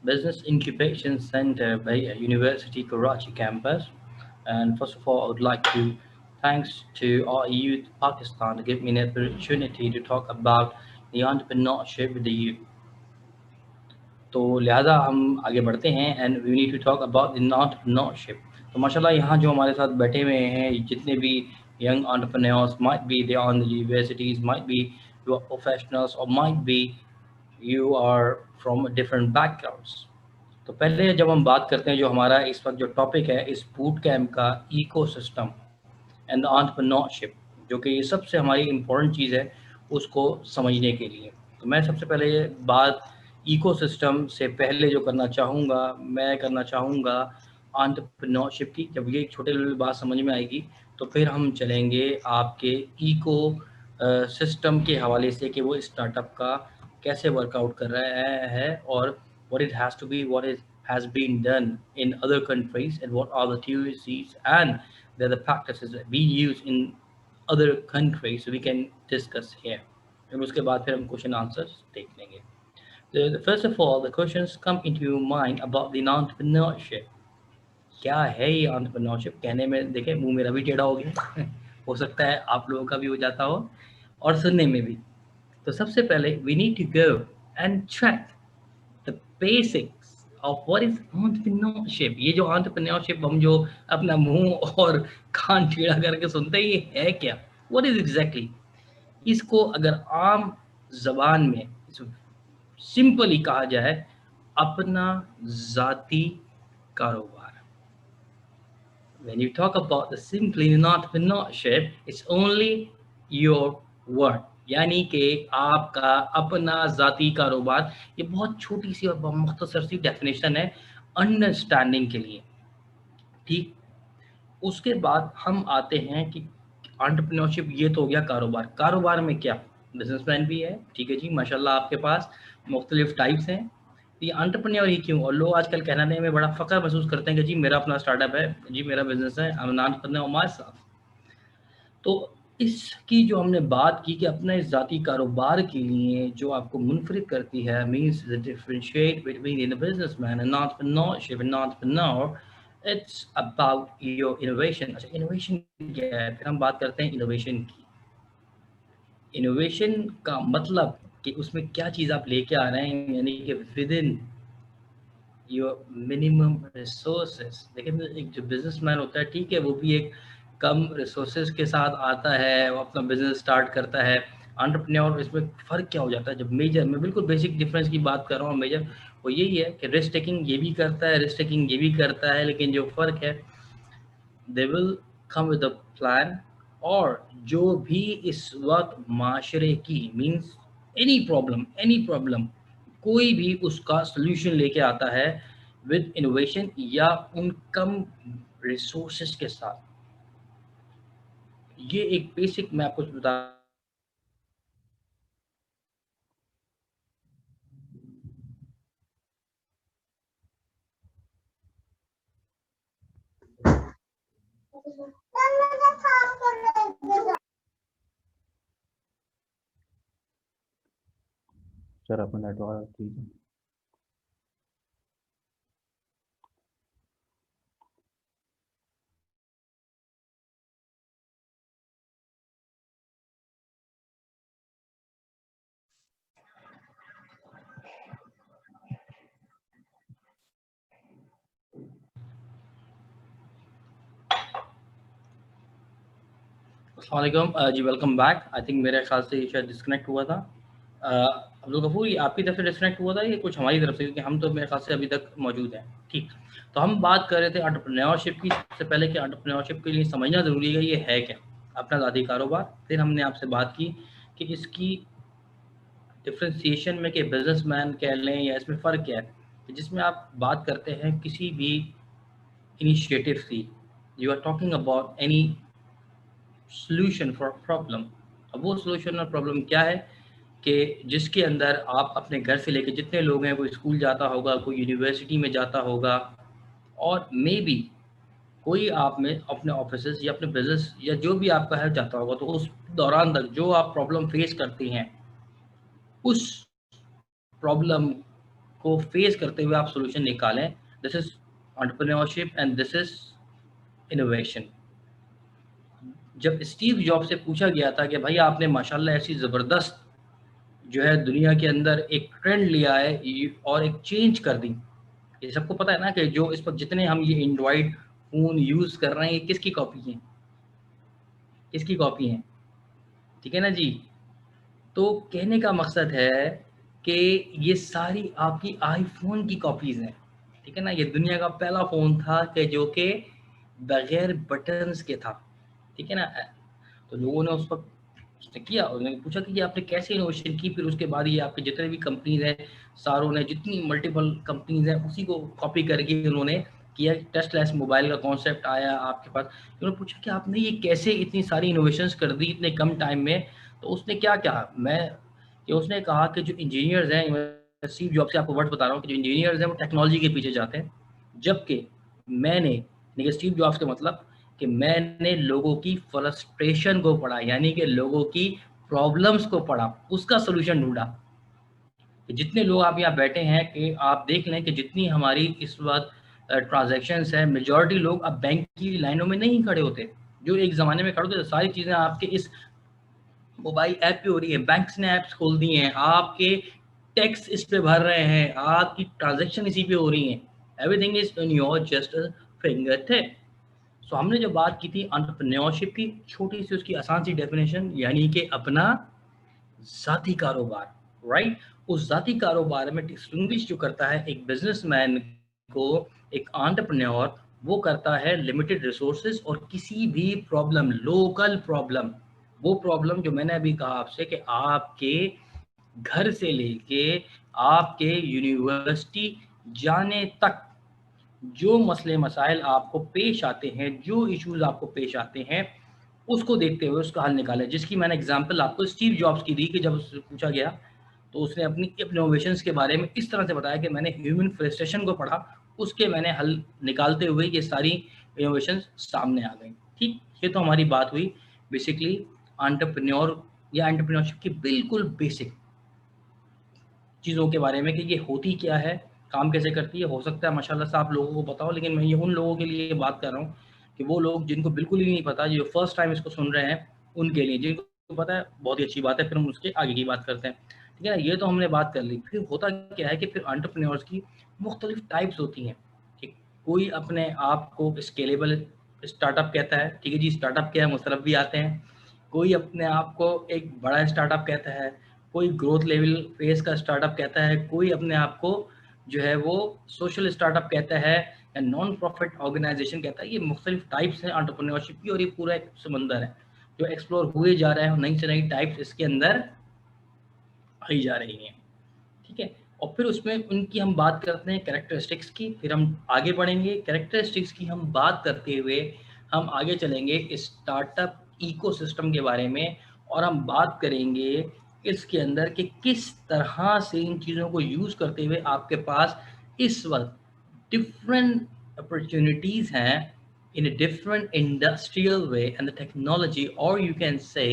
Business Incubation Center by University Karachi campus. And first of all, I would like to thanks to our youth Pakistan to give me an opportunity to talk about the entrepreneurship with the youth. तो लिहाजा हम आगे बढ़ते हैं and we need to talk about the entrepreneurship. तो माशाल्लाह यहाँ जो हमारे साथ बैठे हुए हैं जितने भी young entrepreneurs might be they on the universities might be you are professionals और might be you are from different backgrounds. तो पहले जब हम बात करते हैं जो हमारा इस वक्त जो टॉपिक है इस बूट कैम्प का इकोसिस्टम एंड द एंटरप्रेन्योरशिप, जो कि ये सबसे हमारी इम्पोर्टेंट चीज़ है उसको समझने के लिए। तो मैं सबसे पहले ये बात इकोसिस्टम से पहले जो करना चाहूँगा, मैं करना चाहूँगा एंटरप्रेन्योरशिप की। जब ये एक छोटे लेवल बात समझ में आएगी तो फिर हम चलेंगे आपके इको सिस्टम के हवाले से कि वो स्टार्टअप का कैसे वर्कआउट कर रहा है और what it has to be, what it has been done in other countries, and what are the theories and the practices that we use in other countries, so we can discuss here. And उसके बाद फिर हम question answers देख लेंगे। First of all, the questions come into your mind about the entrepreneurship. क्या है ये entrepreneurship? कहने में देखें मुंह मेरा भी टेढ़ा हो गया हो सकता है आप लोगों का भी हो जाता हो और सुनने में भी। तो सबसे पहले we need to go and check the basics of what is entrepreneurship। ये जो entrepreneurship हम जो अपना मुंह और कान टेढ़ा करके सुनते हैं ये है क्या? What is exactly? इसको अगर आम जबान में सिंपली कहा जाए अपना जाती कारोबार। When you talk about the simply entrepreneurship, it's only your word, यानी कि आपका अपना ज़ाती कारोबार। ये बहुत छोटी सी और मुख्तसर सी डेफिनेशन है अंडरस्टैंडिंग के लिए, ठीक। उसके बाद हम आते हैं कि एंटरप्रेन्योरशिप ये तो हो गया कारोबार। कारोबार में क्या बिजनेसमैन भी है, ठीक है जी, माशाल्लाह आपके पास मुख्तलिफ टाइप्स हैं। ये एंटरप्रेन्योर ही क्यों, और लोग आजकल कहने में बड़ा फ़ख्र महसूस करते हैं कि जी मेरा अपना स्टार्टअप है, जी मेरा बिजनेस है, I am an entrepreneur my self. तो इसकी जो हमने बात की कि अपने ज़ाती कारोबार के लिए जो आपको मुनफरिद करती है, means the differentiate between in businessman and entrepreneurship and entrepreneur, it's about your innovation. अच्छा, इनोवेशन क्या है? फिर हम बात करते हैं इनोवेशन की। इनोवेशन का मतलब कि उसमें क्या चीज़ आप लेके आ रहे हैं, यानी कि with in your minimum resources. देखिए एक जो बिजनेसमैन होता है, ठीक है, वो भी एक कम रिसोर्सेज के साथ आता है, वो अपना बिजनेस स्टार्ट करता है। एंटरप्रेन्योर इसमें फ़र्क क्या हो जाता है? जब मेजर, मैं बिल्कुल बेसिक डिफरेंस की बात कर रहा हूँ, मेजर वो यही है कि रिस्क टेकिंग ये भी करता है, रिस्क टेकिंग ये भी करता है, लेकिन जो फ़र्क है they will come with a plan. और जो भी इस वक्त माशरे की मीन्स एनी प्रॉब्लम कोई भी उसका सोल्यूशन लेके आता है विद इनोवेशन या उन कम रिसोर्सेज के साथ। ये एक बेसिक मैं आपको बता। सर अपना नेटवर्क ठीक है। अस्सलाम वालेकुम जी, वेलकम बैक। आई थिंक मेरे ख्याल से ये शायद डिस्कनेक्ट हुआ था। अब्दुल गफूर, ये आपकी तरफ से डिस्कनेक्ट हुआ था, ये कुछ हमारी तरफ से, क्योंकि हम तो मेरे ख्याल से अभी तक मौजूद हैं, ठीक। तो हम बात कर रहे थे एंटरप्रेन्योरशिप की। सबसे पहले कि एंटरप्रेन्योरशिप के लिए समझना ज़रूरी है ये है क्या, अपना ज़ाती कारोबार। फिर हमने आपसे बात की कि इसकी डिफ्रेंसिएशन में कि बिजनेसमैन कह लें या इसमें फ़र्क क्या है, कि जिसमें आप बात करते हैं किसी भी इनिशिएटिव की, you are talking about any solution for problem. अब वो सॉल्यूशन और प्रॉब्लम क्या है कि जिसके अंदर आप अपने घर से लेके जितने लोग हैं, कोई स्कूल जाता होगा, कोई यूनिवर्सिटी में जाता होगा, और मे बी कोई आप में अपने ऑफिस या अपने बिजनेस या जो भी आपका है जाता होगा, तो उस दौरान तक जो आप प्रॉब्लम फेस करती हैं उस प्रॉब्लम को फेस करते हुए आप सोल्यूशन निकालें। This is entrepreneurship and this is innovation. जब स्टीव जॉब से पूछा गया था कि भाई आपने माशाल्लाह ऐसी ज़बरदस्त जो है दुनिया के अंदर एक ट्रेंड लिया है और एक चेंज कर दी। ये सबको पता है ना कि जो इस वक्त जितने हम ये एंड्रॉइड फ़ोन यूज़ कर रहे हैं, ये किसकी कॉपी है? किसकी कॉपी है? ठीक है ना जी। तो कहने का मकसद है कि ये सारी आपकी आईफोन की कॉपीज़ हैं। ठीक है ना। ये दुनिया का पहला फ़ोन था कि जो कि बगैर बटन्स के था। ठीक है ना। तो लोगों ने उस वक्त उसने किया, उन्होंने पूछा कि ये आपने कैसे इनोवेशन की। फिर उसके बाद ये आपके जितने भी कंपनीज हैं, सारों ने जितनी मल्टीपल कंपनीज हैं उसी को कॉपी करके उन्होंने किया। टचलेस मोबाइल का कॉन्सेप्ट आया आपके पास। उन्होंने पूछा कि आपने ये कैसे इतनी सारी इनोवेशंस कर दी इतने कम टाइम में। तो उसने क्या कहा, उसने कहा कि जो इंजीनियर्स हैं, मैं स्टीव जॉब से आपको वर्ड बता रहा हूँ कि जो इंजीनियर्स हैं वो टेक्नोलॉजी के पीछे जाते हैं, जबकि मैंने, देखिए स्टीव जॉब्स का मतलब कि मैंने लोगों की फ्रस्ट्रेशन को पढ़ा, यानी कि लोगों की प्रॉब्लम्स को पढ़ा, उसका सोल्यूशन ढूंढा। कि जितने लोग आप यहाँ बैठे हैं कि आप देख लें कि जितनी हमारी इस वक्त ट्रांजैक्शंस है, मेजॉरिटी लोग अब बैंक की लाइनों में नहीं खड़े होते। जो एक ज़माने में खड़े होते, सारी चीज़ें आपके इस मोबाइल ऐप पे हो रही है। बैंक्स ने ऐप्स खोल दी हैं, आपके टैक्स इस पे भर रहे हैं, आपकी ट्रांजैक्शन इसी पे हो रही हैं। Everything is in your just finger tip. So हमने जो बात की थी एंटरप्रेन्योरशिप की, छोटी सी उसकी आसान सी डेफिनेशन, यानी कि अपना ज़ाती कारोबार, राइट। उस ज़ाती कारोबार में डिस्टिंग्विश जो करता है एक बिजनेसमैन को, एक एंटरप्रेन्योर, वो करता है लिमिटेड रिसोर्सेज और किसी भी प्रॉब्लम, लोकल प्रॉब्लम, वो प्रॉब्लम जो मैंने अभी कहा आपसे कि आपके घर से लेके आपके यूनिवर्सिटी जाने तक जो मसले मसाइल आपको पेश आते हैं, जो इश्यूज आपको पेश आते हैं, उसको देखते हुए उसका हल निकालें। जिसकी मैंने एग्जांपल आपको स्टीव जॉब्स की दी कि जब उससे पूछा गया तो उसने अपनी इनोवेशंस के बारे में इस तरह से बताया कि मैंने ह्यूमन फ्रस्ट्रेशन को पढ़ा, उसके मैंने हल निकालते हुए ये सारी इनोवेशंस सामने आ गई। ठीक, ये तो हमारी बात हुई बेसिकली एंटरप्रेन्योर या एंटरप्रेन्योरशिप की बिल्कुल बेसिक चीज़ों के बारे में कि ये होती क्या है, काम कैसे करती है। हो सकता है माशाल्लाह से आप लोगों को पता हो, लेकिन मैं ये उन लोगों के लिए बात कर रहा हूँ कि वो लोग जिनको बिल्कुल ही नहीं पता, जो फर्स्ट टाइम इसको सुन रहे हैं, उनके लिए। जिनको पता है बहुत ही अच्छी बात है, फिर हम उसके आगे की बात करते हैं। ठीक है ना। ये तो हमने बात कर ली। फिर होता क्या है कि फिर एंटरप्रेन्योर्स की मुख्तलिफ टाइप्स होती हैं कि कोई अपने आप को स्केलेबल स्टार्टअप कहता है। ठीक है जी, स्टार्टअप क्या है मुस्तलफ भी आते हैं। कोई अपने आप को एक बड़ा स्टार्टअप कहता है, कोई ग्रोथ लेवल फेज का स्टार्टअप कहता है, कोई अपने आप को जो है वो सोशल स्टार्टअप कहता है या नॉन प्रॉफिट ऑर्गेनाइजेशन कहता है। ये मुख्तलिफ टाइप्स हैं एंटरप्रेन्योरशिप की और ये पूरा एक समंदर है जो एक्सप्लोर हुए जा रहा है। नई से नई टाइप्स इसके अंदर आई जा रही हैं। ठीक है। और फिर उसमें उनकी हम बात करते हैं कैरेक्टरिस्टिक्स की, फिर हम आगे बढ़ेंगे। कैरेक्टरिस्टिक्स की हम बात करते हुए हम आगे चलेंगे स्टार्टअप इकोसिस्टम के बारे में, और हम बात करेंगे इसके अंदर कि किस तरह से इन चीज़ों को यूज़ करते हुए आपके पास इस वक्त different opportunities हैं in a different industrial way and the technology, or you can say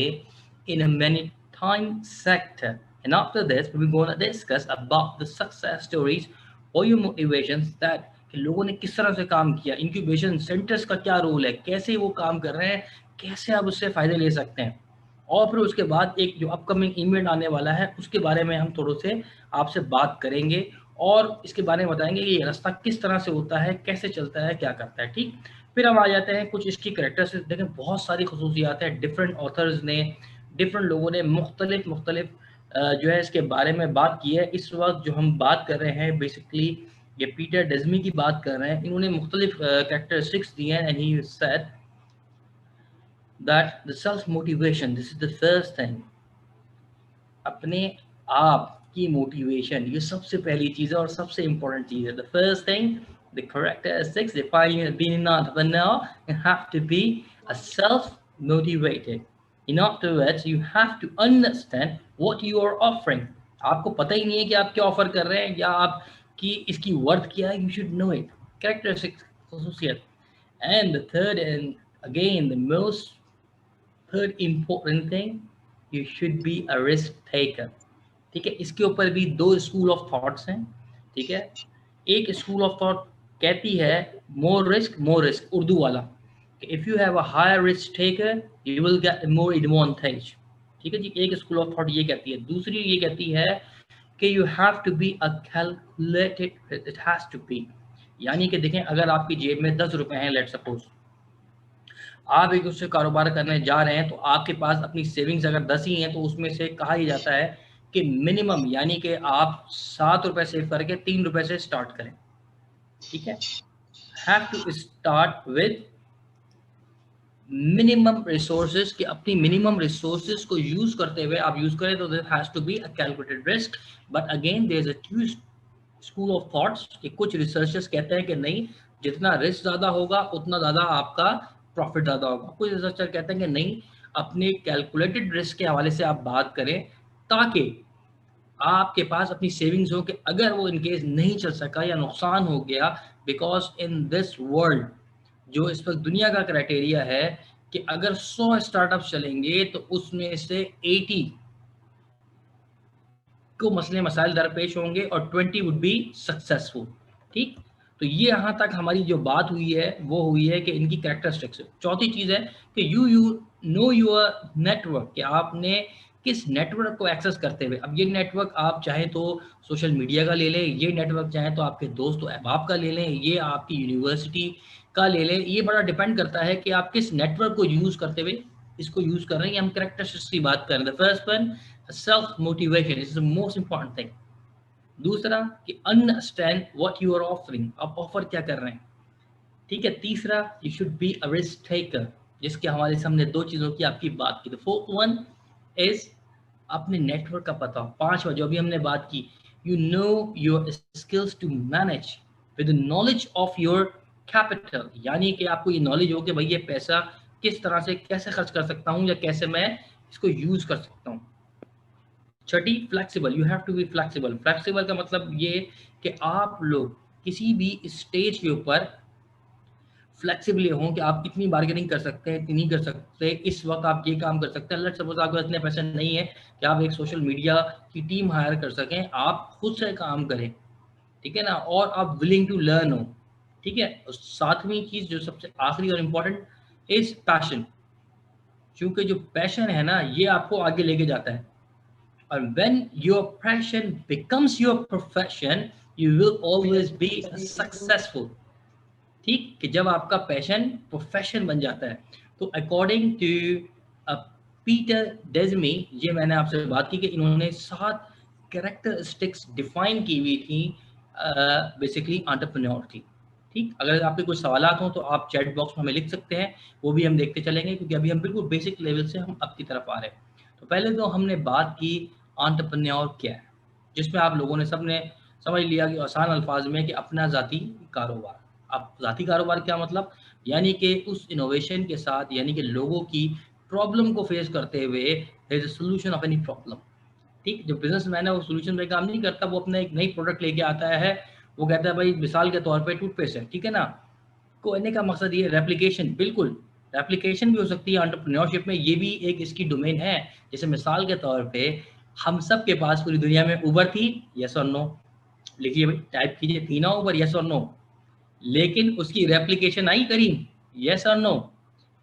in a maritime sector. And after this, we're going to discuss about the success stories or your motivations that कि लोगों ने किस तरह से काम किया, incubation centres का क्या रोल है, कैसे वो काम कर रहे हैं, कैसे आप उससे फ़ायदे ले सकते हैं। और फिर उसके बाद एक जो अपकमिंग इवेंट आने वाला है उसके बारे में हम थोड़े से आपसे बात करेंगे और इसके बारे में बताएंगे कि ये रास्ता किस तरह से होता है, कैसे चलता है, क्या करता है। ठीक, फिर हम आ जाते हैं कुछ इसकी कैरेक्टरिस्टिक्स। देखें बहुत सारी खसूसियात हैं, डिफरेंट ऑथर्स ने, डिफरेंट लोगों ने मुख्तलिफ मुख्तलिफ जो है इसके बारे में बात की है। इस वक्त जो हम बात कर रहे हैं बेसिकली ये पीटर डेज़्मी की बात कर रहे हैं। इन्होंने मुख्तलिफ कैरेक्टरिस्टिक्स दी हैं and he said that the self motivation, this is the first thing। अपने आप की मोटिवेशन ये सबसे पहली चीज़ है और सबसे इम्पोर्टेंट चीज़ है। The first thing, the characteristics define being an entrepreneur, you have to be a self motivated। In other words, you have to understand what you are offering। आपको पता ही नहीं है कि आप क्या ऑफर कर रहे हैं या आपकी इसकी वर्थ क्या है, you should know it. Characteristics, खसूसियत। And the third and again the most third important thing, you should be a risk taker. ठीक है, इसके ऊपर भी दो स्कूल ऑफ थॉट्स हैं। ठीक है। एक स्कूल ऑफ थॉट कहती है मोर रिस्क उर्दू वाला, if you have a higher risk taker you will get more advantage. ठीक है जी, एक स्कूल ऑफ थॉट ये कहती है। दूसरी ये कहती है कि you have to be a calculated, it has to be, यानी कि देखें अगर आपकी जेब में 10 रुपए हैं, लेट सपोज आप एक उससे कारोबार करने जा रहे हैं, तो आपके पास अपनी सेविंग्स अगर 10 ही हैं तो उसमें से कहा ही जाता है कि मिनिमम यानी कि आप 7 रुपए सेव करके 3 रुपए से स्टार्ट करें। ठीक है, have to start with minimum resources, कि अपनी मिनिमम रिसोर्सेज को यूज करते हुए आप यूज करें, तो there has to be a calculated risk. But again there is a two school of thoughts कि कुछ रिसर्चर्स कहते हैं कि नहीं, जितना रिस्क ज्यादा होगा उतना ज्यादा आपका प्रॉफिट ज्यादा होगा। कुछ रिसर्चर कहते हैं कि नहीं, अपने कैलकुलेटेड रिस्क के हवाले से आप बात करें, ताकि आपके पास अपनी सेविंग्स हो कि अगर वो इनकेस नहीं चल सका या नुकसान हो गया, बिकॉज इन दिस वर्ल्ड जो इस वक्त दुनिया का क्राइटेरिया है कि अगर 100 स्टार्टअप चलेंगे तो उसमें से 80 को मसले मसाइल दरपेश होंगे और 20 वुड बी सक्सेसफुल। ठीक, तो ये यहाँ तक हमारी जो बात हुई है वो हुई है कि इनकी कैरेक्टरिस्टिक्स। चौथी चीज़ है कि यू नो योर नेटवर्क, कि आपने किस नेटवर्क को एक्सेस करते हुए, अब ये नेटवर्क आप चाहें तो सोशल मीडिया का ले लें, ये नेटवर्क चाहें तो आपके दोस्त अहबाब का ले लें, ये आपकी यूनिवर्सिटी का ले लें, ये बड़ा डिपेंड करता है कि आप किस नेटवर्क को यूज़ करते हुए इसको यूज़ कर रहे हैं। ये हम कैरेक्टरिस्टिक्स की बात कर रहे हैं। The first one, self motivation is the most important thing. दूसरा कि understand what you are offering, आप ऑफर क्या कर रहे हैं। ठीक है। तीसरा, you should be a risk taker, जिसके हमारे सामने दो चीजों की आपकी बात की। द फोर्थ वन इज अपने नेटवर्क का पता हो। पांचवा जो अभी हमने बात की, you know your skills to manage with knowledge of your capital, यानी कि आपको ये नॉलेज हो कि भाई ये पैसा किस तरह से कैसे खर्च कर सकता हूँ या कैसे मैं इसको यूज कर सकता हूँ। छठी, flexible, you have to be flexible. Flexible का मतलब ये कि आप लोग किसी भी स्टेज के ऊपर फ्लेक्सिबली हों कि आप इतनी बार्गेनिंग कर सकते हैं, इतनी कर सकते हैं, इस वक्त आप ये काम कर सकते हैं। लेट्स सपोज आपको इतने पैसे नहीं है कि आप एक सोशल मीडिया की टीम हायर कर सकें, आप खुद से काम करें, ठीक है ना, और आप विलिंग टू लर्न हो। ठीक है। और सातवीं चीज जो सबसे आखिरी और इम्पोर्टेंट इज पैशन, क्योंकि जो पैशन है ना ये आपको आगे लेके जाता है। और when your passion becomes your profession you will always be successful। ठीक, कि जब आपका पैशन प्रोफेशन बन जाता है। तो अकॉर्डिंग टू पीटर डेजमी, ये मैंने आपसे बात की कि इन्होंने 7 कैरेक्टरिस्टिक्स डिफाइन की हुई थी बेसिकली एंटरप्रेन्योर की। ठीक, अगर आपके कुछ सवालात हों तो आप चैट बॉक्स में हमें लिख सकते हैं, वो भी हम देखते चलेंगे, क्योंकि अभी हम बिल्कुल बेसिक लेवल से हम अब की तरफ आ रहे हैं। तो पहले तो हमने बात की एंटरप्रेन्योर क्या है, जिसमें आप लोगों ने सबने समझ लिया कि आसान अल्फाज में कि अपना ज़ाती कारोबार। अब ज़ाती कारोबार क्या मतलब, यानी कि उस इनोवेशन के साथ, यानी कि लोगों की प्रॉब्लम को फेस करते हुए there is a solution of any problem. ठीक, जो बिजनेसमैन है वो सॉल्यूशन पे काम नहीं करता, वो अपना एक नई प्रोडक्ट लेके आता है, वो कहता है भाई मिसाल के तौर पे टूथपेस्ट है, ठीक है ना, कहने का मकसद ये रेप्लिकेशन, बिल्कुल रेप्लिकेशन भी हो सकती है एंटरप्रेन्योरशिप में, ये भी एक इसकी डोमेन है। जैसे मिसाल के तौर पे हम सब के पास पूरी दुनिया में उबर थी, यस और नो, लिखिए भाई, टाइप कीजिए, थी ना उबर, यस और नो। लेकिन उसकी रेप्लिकेशन आई करीम, यस और नो,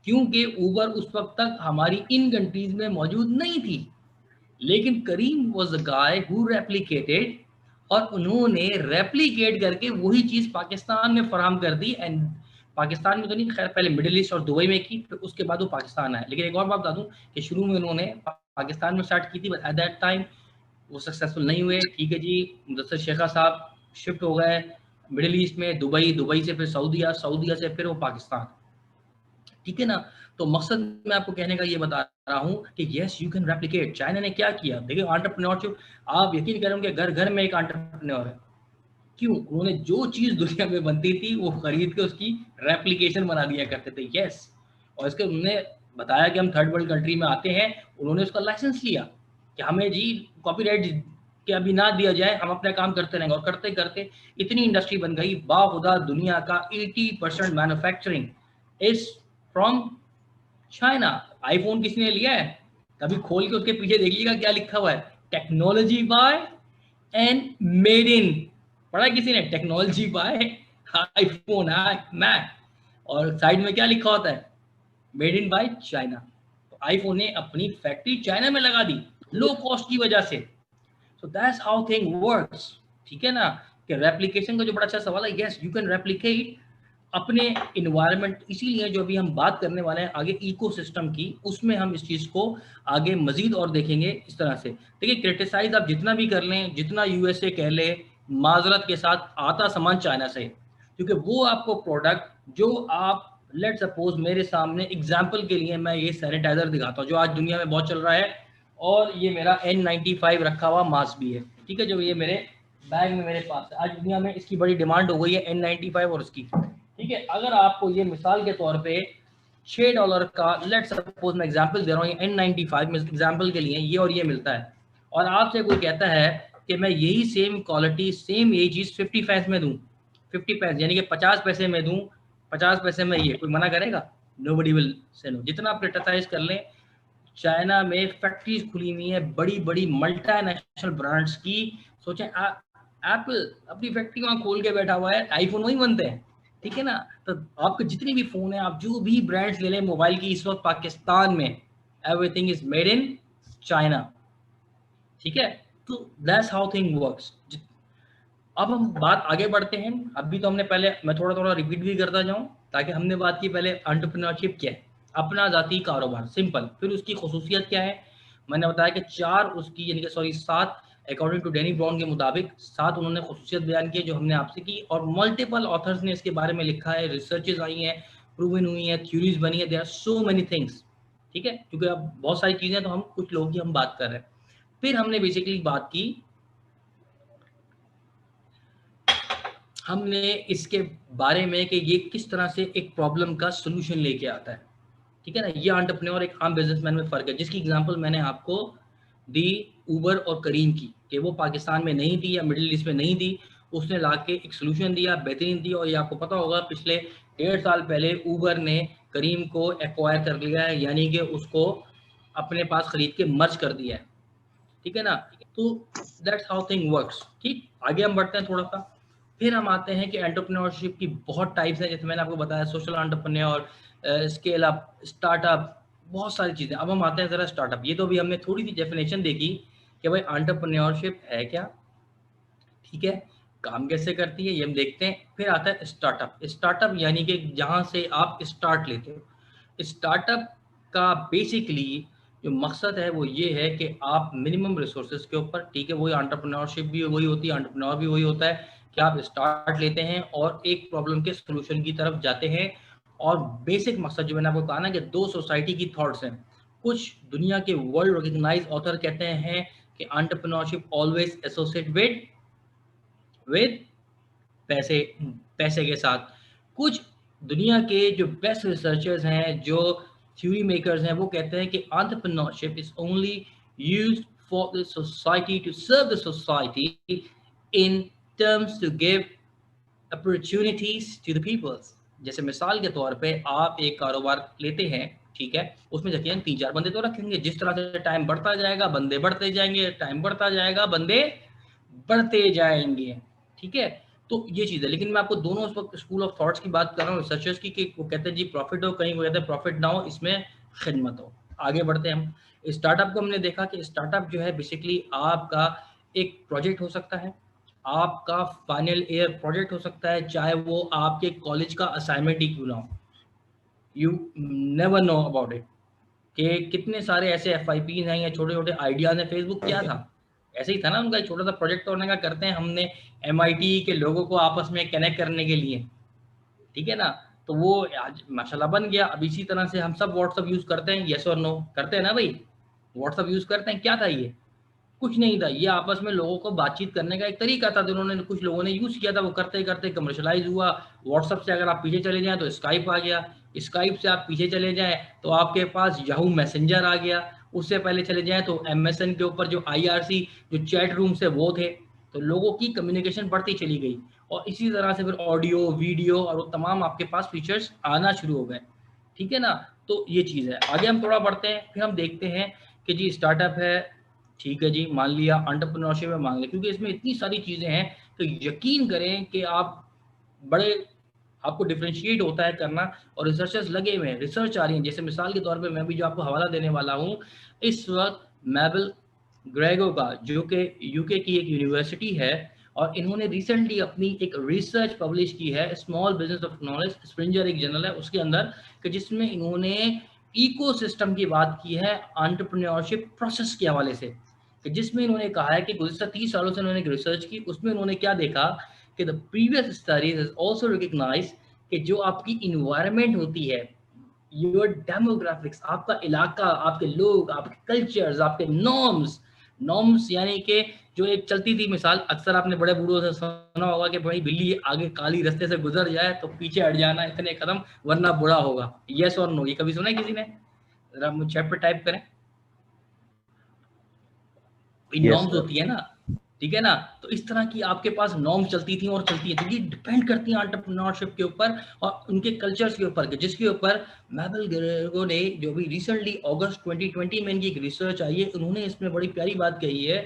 क्योंकि उबर उस वक्त तक हमारी इन कंट्रीज में मौजूद नहीं थी। लेकिन Karim was the guy who replicated, और उन्होंने रेप्लिकेट करके वही चीज पाकिस्तान में फराहम कर दी। एंड पाकिस्तान में तो नहीं, खैर पहले मिडिल ईस्ट और दुबई में की, फिर उसके बाद वो पाकिस्तान आया। लेकिन एक और बात बता दूं कि शुरू में उन्होंने पाकिस्तान में स्टार्ट की थी, बट एट दैट टाइम वो सक्सेसफुल नहीं हुए। ठीक है जी, मुदस्सिर शेखा साहब शिफ्ट हो गए मिडिल ईस्ट में, दुबई, दुबई से फिर सऊदीया, सऊदीया से फिर वो पाकिस्तान। ठीक है ना। तो मकसद मैं आपको कहने का ये बता रहा हूँ कि yes you can replicate. China ने क्या किया, देखिए एंटरप्रेन्योरशिप, आप यकीन करेंगे घर घर में एक एंटरप्रेन्योर है। क्यों, उन्होंने जो चीज दुनिया में बनती थी वो खरीद के उसकी रेप्लिकेशन बना दिया करते थे। यस, और इसके उन्होंने बताया कि हम थर्ड वर्ल्ड कंट्री में आते हैं, उन्होंने उसका लाइसेंस लिया कि हमें जी कॉपीराइट के अभी ना दिया जाए, हम अपना काम करते रहेंगे। और करते करते इतनी इंडस्ट्री बन गई, बाखुदा दुनिया का 80% manufacturing is from China. IPhone किसने लिया है, कभी खोल के उसके पीछे देखिएगा क्या लिखा हुआ है, technology by and made in पढ़ा किसी ने? टेक्नोलॉजी बाय आईफोन मैक, और साइड में क्या लिखा होता है? Made in by China. तो आईफोन ने अपनी फैक्ट्री चाइना में लगा दी लो कॉस्ट की वजह से। So that's how thing works. ठीक है ना? कि रेप्लिकेशन का जो बड़ा अच्छा सवाल है, यस यू कैन रेप्लिकेट अपने इन्वायरमेंट। इसीलिए जो अभी हम बात करने वाले हैं आगे इकोसिस्टम की, उसमें हम इस चीज़ को आगे मजीद और देखेंगे इस तरह से। देखिए, क्रिटिसाइज आप जितना भी कर लें, जितना यूएसए कह ले, माजरत के साथ आता सामान चाइना से, क्योंकि वो आपको प्रोडक्ट जो आप, लेट सपोज मेरे सामने एग्जाम्पल के लिए मैं ये सैनिटाइजर दिखाता हूँ जो आज दुनिया में बहुत चल रहा है, और ये मेरा N95 रखा हुआ मास्क भी है। ठीक है, जो ये मेरे बैग में मेरे पास है, आज दुनिया में इसकी बड़ी डिमांड हो गई है N95 और उसकी। ठीक है, अगर आपको ये मिसाल के तौर पे $6 का, लेट सपोज मैं एग्जांपल दे रहा हूँ, ये N95 में एग्जांपल के लिए ये और ये मिलता है, और आपसे कोई कहता है कि मैं यही सेम क्वालिटी सेम ये चीज़ 50 पैसे में दूँ, 50 पैसे यानी कि 50 पैसे में दूँ, 50 पैसे में ये, कोई मना करेगा? Nobody will say no. जितना आप क्रिटिसाइज कर लें, चाइना में फैक्ट्रीज खुली हुई है बड़ी बड़ी मल्टीनेशनल ब्रांड्स की। सोचें, एप्पल अपनी फैक्ट्री वहाँ खोल के बैठा हुआ है, आईफोन वहीं बनते हैं। ठीक है ना? तो आपके जितने भी फोन है, आप जो भी ब्रांड्स ले लें मोबाइल की, इस वक्त पाकिस्तान में everything is made in China. ठीक है, तो दैट्स हाउ थिंग वर्क्स। अब हम बात आगे बढ़ते हैं। अभी तो हमने पहले, मैं थोड़ा थोड़ा रिपीट भी करता जाऊं ताकि हमने बात की पहले एंटरप्रेन्योरशिप क्या है, अपना जाती कारोबार, सिंपल। फिर उसकी खसूसियत क्या है, मैंने बताया कि 4 उसकी, यानी कि sorry 7, according to Danny Brown के मुताबिक 7 उन्होंने खसूसियत बयान की जो हमने आपसे की, और मल्टीपल ऑथर्स ने इसके बारे में लिखा है, रिसर्चेज आई हैं, प्रूवन हुई हैं, थ्योरीज बनी है, there are so many things. ठीक है, क्योंकि अब बहुत सारी चीज़ें तो हम कुछ लोगों की हम बात कर रहे हैं। फिर हमने बेसिकली बात की, हमने इसके बारे में कि ये किस तरह से एक प्रॉब्लम का सोल्यूशन लेके आता है। ठीक है ना? ये एंटरप्रेन्योर एक आम बिजनेसमैन में फ़र्क है, जिसकी एग्जांपल मैंने आपको दी उबर और करीम की, कि वो पाकिस्तान में नहीं दी या मिडिल ईस्ट में नहीं दी, उसने ला के एक सोल्यूशन दिया, बेहतरीन दिया। और ये आपको पता होगा पिछले 1.5 साल पहले उबर ने करीम को एक्वायर कर लिया है, यानी कि उसको अपने पास खरीद के मर्ज कर दिया है। ठीक है ना? तो दैट्स हाउ थिंग वर्क्स। ठीक, आगे हम बढ़ते हैं थोड़ा सा। फिर हम आते हैं कि एंटरप्रेन्योरशिप की बहुत टाइप्स हैं, जैसे मैंने आपको बताया social entrepreneur, scale up, startup, बहुत सारी चीज़ें। अब हम आते हैं ज़रा स्टार्टअप। ये तो अभी हमने थोड़ी सी डेफिनेशन देखी कि भाई एंटरप्रेन्योरशिप है क्या, ठीक है, काम कैसे करती है, ये हम देखते हैं। फिर आता है स्टार्टअप। स्टार्टअप यानी कि जहाँ से आप स्टार्ट लेते हो। स्टार्टअप का बेसिकली जो मकसद है वो ये है कि आप मिनिमम रिसोर्सेज के ऊपर, ठीक है, वही एंटरप्रेन्योरशिप भी वही होती है, एंटरप्रेन्योर भी वही होता है कि आप स्टार्ट लेते हैं और एक प्रॉब्लम के सोल्यूशन की तरफ जाते हैं। और बेसिक मकसद जो मैंने आपको कहा ना कि 2 सोसाइटी की थॉट्स हैं। कुछ दुनिया के वर्ल्ड रिकग्नाइज ऑथर कहते हैं कि एंटरप्रेन्योरशिप ऑलवेज एसोसिएट विद पैसे, पैसे के साथ। कुछ दुनिया के जो बेस्ट रिसर्चर्स हैं, जो थ्योरी मेकर्स हैं, वो कहते हैं कि entrepreneurship is only used for the society, to serve the society in terms to give opportunities to the peoples. जैसे मिसाल के तौर पे आप एक कारोबार लेते हैं, ठीक है, उसमें यकीन 3-4 बंदे तो रखेंगे। जिस तरह से टाइम बढ़ता जाएगा बंदे बढ़ते जाएंगे, टाइम बढ़ता जाएगा बंदे बढ़ते जाएंगे। ठीक है, तो ये चीज़ है। लेकिन मैं आपको दोनों उस वक्त स्कूल ऑफ थॉट्स की बात कर रहा हूँ, रिसर्चर्स की, कि वो कहते हैं जी प्रॉफिट हो, कहीं वो कहते हैं प्रॉफिट ना हो, इसमें खिदमत हो। आगे बढ़ते हैं हम। स्टार्टअप को हमने देखा कि स्टार्टअप जो है बेसिकली आपका एक प्रोजेक्ट हो सकता है, आपका फाइनल ईयर प्रोजेक्ट हो सकता है, चाहे वो आपके कॉलेज का असाइनमेंट ही क्यों ना हो। You never know about it, कि कितने सारे ऐसे FIPs हैं या छोटे छोटे आइडियाज हैं। फेसबुक क्या था, ऐसे ही था ना, उनका एक छोटा सा प्रोजेक्ट तोड़ने का करते हैं हमने MIT के लोगों को आपस में कनेक्ट करने के लिए। ठीक है ना? तो वो आज माशाल्लाह बन गया। अब इसी तरह से हम सब व्हाट्सअप यूज करते हैं, यस और नो करते हैं ना भाई, व्हाट्सअप यूज करते हैं। क्या था ये? कुछ नहीं था, ये आपस में लोगों को बातचीत करने का एक तरीका था, जिन्होंने कुछ लोगों ने यूज किया था। वो करते करते कमर्शलाइज हुआ। व्हाट्सअप से अगर आप पीछे चले जाएं तो स्काइप आ गया, स्काइप से आप पीछे चले जाएं तो आपके पास याहू मैसेंजर आ गया, उससे पहले चले जाएं तो MSN के ऊपर जो IRC जो चैट रूम से वो थे। तो लोगों की कम्युनिकेशन बढ़ती चली गई, और इसी तरह से फिर ऑडियो वीडियो और वो तमाम आपके पास फीचर्स आना शुरू हो गए। ठीक है ना? तो ये चीज़ है। आगे हम थोड़ा बढ़ते हैं, फिर हम देखते हैं कि जी स्टार्टअप है, ठीक है जी, मान लिया एंटरप्रेन्योरशिप में मान लिया, क्योंकि इसमें इतनी सारी चीजें हैं तो यकीन करें कि आप बड़े आपको डिफरेंशिएट होता है करना। और रिसर्चर्स लगे हुए हैं, रिसर्च आ रही है। जैसे मिसाल के तौर पे मैं भी जो आपको हवाला देने वाला हूँ इस वक्त, मैबल ग्रेगो का, जो कि यूके की एक यूनिवर्सिटी है, और इन्होंने रिसेंटली अपनी एक रिसर्च पब्लिश की है, small business of knowledge, Springer एक जर्नल है उसके अंदर, कि जिसमें इन्होंने इकोसिस्टम की बात की है एंटरप्रेन्योरशिप प्रोसेस के हवाले से, कि जिसमें इन्होंने कहा है कि गुज़श्ता 30 सालों से उन्होंने रिसर्च की, उसमें उन्होंने क्या देखा कि the previous studies has also recognised कि जो आपकी इन्वायरमेंट होती है, योर डेमोग्राफिक्स, आपका इलाका, आपके लोग, आपके कल्चर्स, आपके नॉर्म्स, नॉर्म्स यानी कि जो एक चलती थी मिसाल, अक्सर आपने बड़े बूढ़ों से सुना होगा कि भाई बिल्ली आगे काली रास्ते से गुजर जाए तो पीछे हट जाना, इतने कदम वरना बुरा होगा। यस और नो, ये कभी सुना है किसी ने? जरा मुझे चैट पे टाइप करें। Yes norms sir. होती है ना, ठीक है ना? तो इस तरह की आपके पास नॉर्म्स चलती थी और चलती है, तो ये डिपेंड करती है एंटरप्रेन्योरशिप के ऊपर और उनके कल्चर्स के ऊपर, जिसके ऊपर मैबल ग्रेगो ने, जो भी रिसेंटली अगस्त 2020 में इनकी एक रिसर्च आई है, उन्होंने इसमें बड़ी प्यारी बात कही है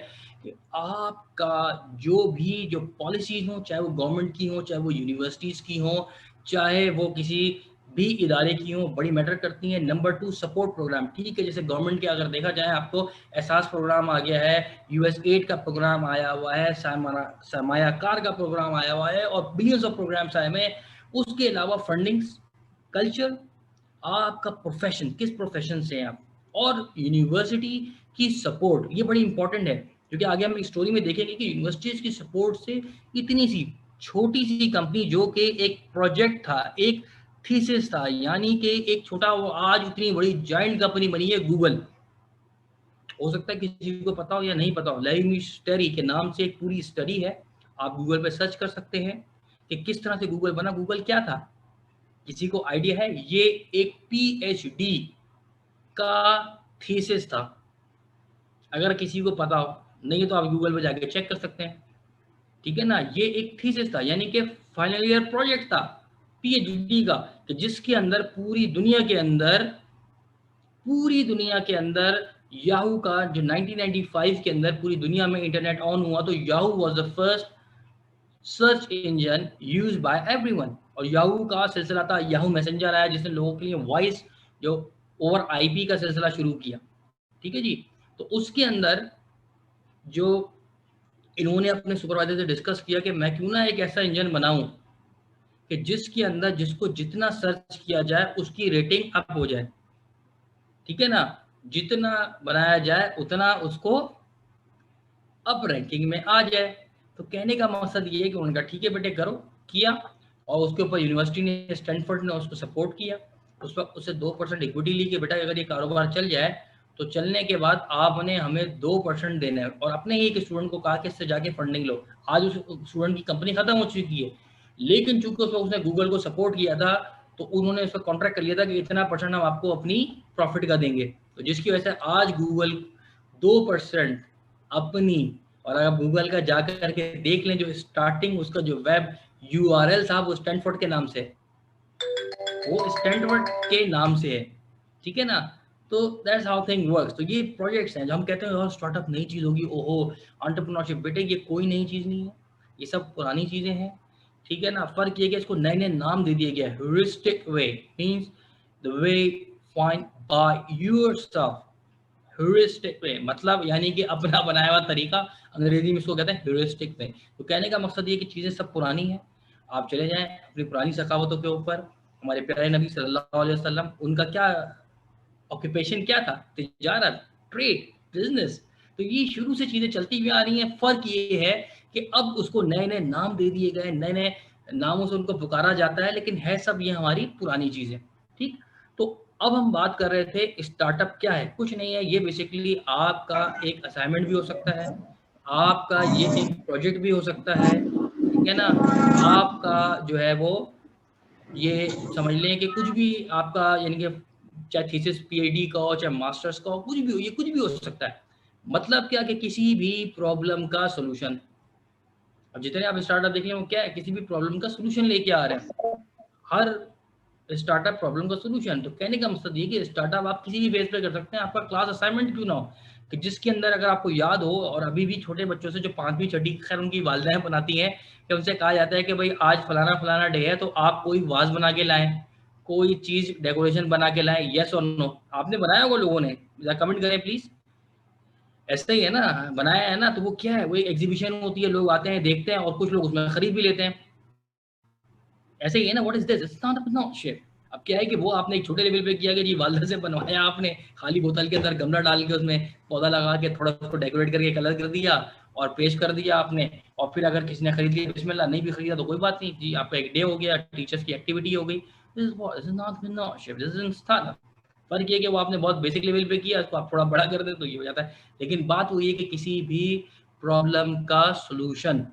कि आपका जो भी जो पॉलिसीज हो, चाहे वो गवर्नमेंट की हो, चाहे वो यूनिवर्सिटीज़ की हो, चाहे वो किसी भी इदारे की हो, बड़ी मैटर करती हैं। नंबर 2, सपोर्ट प्रोग्राम, ठीक है, जैसे गवर्नमेंट के अगर देखा जाए, आपको एहसास प्रोग्राम आ गया है, यूएस एड का प्रोग्राम आया हुआ है, सरमायाकार का प्रोग्राम आया हुआ है, और बिलियंस ऑफ प्रोग्राम्स आए हुए हैं। उसके अलावा फंडिंग्स, कल्चर, आपका प्रोफेशन, किस प्रोफेशन से हैं आप, और यूनिवर्सिटी की सपोर्ट, ये बड़ी इंपॉर्टेंट है, क्योंकि आगे हम स्टोरी में देखेंगे कि यूनिवर्सिटीज की सपोर्ट से इतनी सी छोटी सी कंपनी, जो कि एक प्रोजेक्ट था, एक थीसिस था, यानी कि एक छोटा, वो आज इतनी बड़ी जाइंट कंपनी बनी है गूगल। हो सकता है किसी को पता हो या नहीं पता हो, लैरी मिस्टरी के नाम से एक पूरी स्टडी है, आप गूगल पे सर्च कर सकते हैं कि किस तरह से गूगल बना। गूगल क्या था, किसी को आइडिया है? ये एक पीएचडी का थीसिस था, अगर किसी को पता हो, नहीं तो आप गूगल पे जाके चेक कर सकते हैं, ठीक है ना? ये एक थीसिस था, यानी कि फाइनल ईयर प्रोजेक्ट था पीएचडी का, कि जिसके अंदर पूरी दुनिया के अंदर याहू का, जो 1995 के अंदर पूरी दुनिया में इंटरनेट ऑन हुआ, तो Yahoo was the first search engine used by everyone. और याहू का सिलसिला था, याहू मैसेंजर आया जिसने लोगों के लिए वॉइस, जो ओवर आईपी का सिलसिला शुरू किया, ठीक है जी। तो उसके अंदर जो इन्होंने अपने सुपरवाइजर से डिस्कस किया कि मैं क्यों ना एक ऐसा इंजन बनाऊं कि जिसके अंदर जिसको जितना सर्च किया जाए उसकी रेटिंग अप हो जाए, ठीक है ना? जितना बनाया जाए उतना उसको अप रैंकिंग में आ जाए। तो कहने का मकसद ये है कि उनका ठीक है बेटे करो, किया, और उसके ऊपर यूनिवर्सिटी ने, स्टैनफोर्ड ने उसको सपोर्ट किया, उस पर उससे 2% इक्विटी ली कि बेटा अगर ये कारोबार चल जाए तो चलने के बाद आपने हमें 2% देना है, और अपने ही एक स्टूडेंट को कहा कि इससे जाके फंडिंग लो। आज उस स्टूडेंट की कंपनी खत्म हो चुकी है, लेकिन चूंकि उसने गूगल को सपोर्ट किया था, तो उन्होंने उसका कॉन्ट्रैक्ट कर लिया था कि इतना परसेंट हम आपको अपनी प्रॉफिट का देंगे, तो जिसकी वजह से आज गूगल 2% अपनी, और अगर गूगल का जाकर करके देख लें, जो स्टार्टिंग उसका जो वेब यूआरएल था वो स्टैनफोर्ड के नाम से, वो स्टैनफोर्ड के नाम से है, ठीक है ना? तो दैट्स हाउ थिंग वर्क्स। तो ये प्रोजेक्ट्स हैं जो हम कहते हैं यार स्टार्टअप नई चीज होगी, ओहो एंटरप्रेन्योरशिप, बेटे ये कोई नई चीज नहीं है, ये सब पुरानी चीजें हैं, ठीक है ना? फर्क ये कि इसको नए नए नाम दे दिया गया है। Heuristic way means the way find by yourself, heuristic way मतलब यानी कि अपना बनाया हुआ तरीका, अंग्रेजी में इसको कहते हैं ह्यूरिस्टिक वे। तो कहने का मकसद ये कि चीज़ें सब पुरानी हैं, आप चले जाएं अपनी पुरानी सखावतों के ऊपर। हमारे प्यारे नबी सल्लल्लाहु अलैहि वसल्लम, उनका क्या ऑक्यूपेशन क्या था? तिजारत, ट्रेड, बिजनेस। तो ये शुरू से चीज़ें चलती हुई आ रही हैं। फ़र्क ये है कि अब उसको नए नए नाम दे दिए गए, नए नए नामों से उनको पुकारा जाता है, लेकिन है सब ये हमारी पुरानी चीज़ें, ठीक? तो अब हम बात कर रहे थे स्टार्टअप क्या है। कुछ नहीं है, ये बेसिकली आपका एक असाइनमेंट भी हो सकता है, आपका ये एक प्रोजेक्ट भी हो सकता है, ठीक है ना? आपका जो है वो, ये समझ लें कि कुछ भी आपका, यानी कि चाहे थीसिस पीएचडी का हो, चाहे मास्टर्स का हो, कुछ भी हो, ये कुछ भी हो सकता है। मतलब क्या कि किसी भी प्रॉब्लम का सॉल्यूशन, अब जितने आप स्टार्टअप देख लें वो क्या है, किसी भी प्रॉब्लम का सॉल्यूशन लेके आ रहे हैं। हर स्टार्टअप प्रॉब्लम का सॉल्यूशन। तो कहने का मकसद ये कि स्टार्टअप आप किसी भी बेस पे कर सकते हैं, आपका क्लास असाइनमेंट क्यों ना हो, कि जिसके अंदर अगर आपको याद हो, और अभी भी छोटे बच्चों से जो 5वीं छठी खैर उनकी वालिदाएं बनाती हैं, कि उनसे कहा जाता है कि भाई आज फलाना फलाना डे है तो आप कोई वाज बना के लाएं, कोई चीज डेकोरेशन बना के लाएं, यस और नो। आपने बनाया होगा लोगों ने, कमेंट करें प्लीज। ऐसा ही है ना, बनाया है ना। तो वो क्या है, वो एक एग्जीबिशन होती है, लोग आते हैं देखते हैं और कुछ लोग उसमें खरीद भी लेते हैं। ऐसे ही है ना, what is this, it's not entrepreneurship. अब क्या है कि वो आपने एक छोटे लेवल पे किया कि जी वालदा से बनवाया आपने, खाली बोतल के अंदर गमला डाल के उसमें पौधा लगा के थोड़ा उसको डेकोरेट करके कलर कर दिया और पेश कर दिया आपने। और फिर अगर किसी ने खरीद लिया बिस्मिल्लाह, नहीं भी खरीदा तो कोई बात नहीं जी, आपका एक डे हो गया, टीचर्स की एक्टिविटी हो गई। This is what, this is not entrepreneurship, this is startup. फर्क ये कि वो आपने बहुत बेसिक लेवल पे किया, उसको आप थोड़ा बड़ा कर दे तो ये हो जाता है। लेकिन बात वही है कि किसी भी प्रॉब्लम का सोल्यूशन,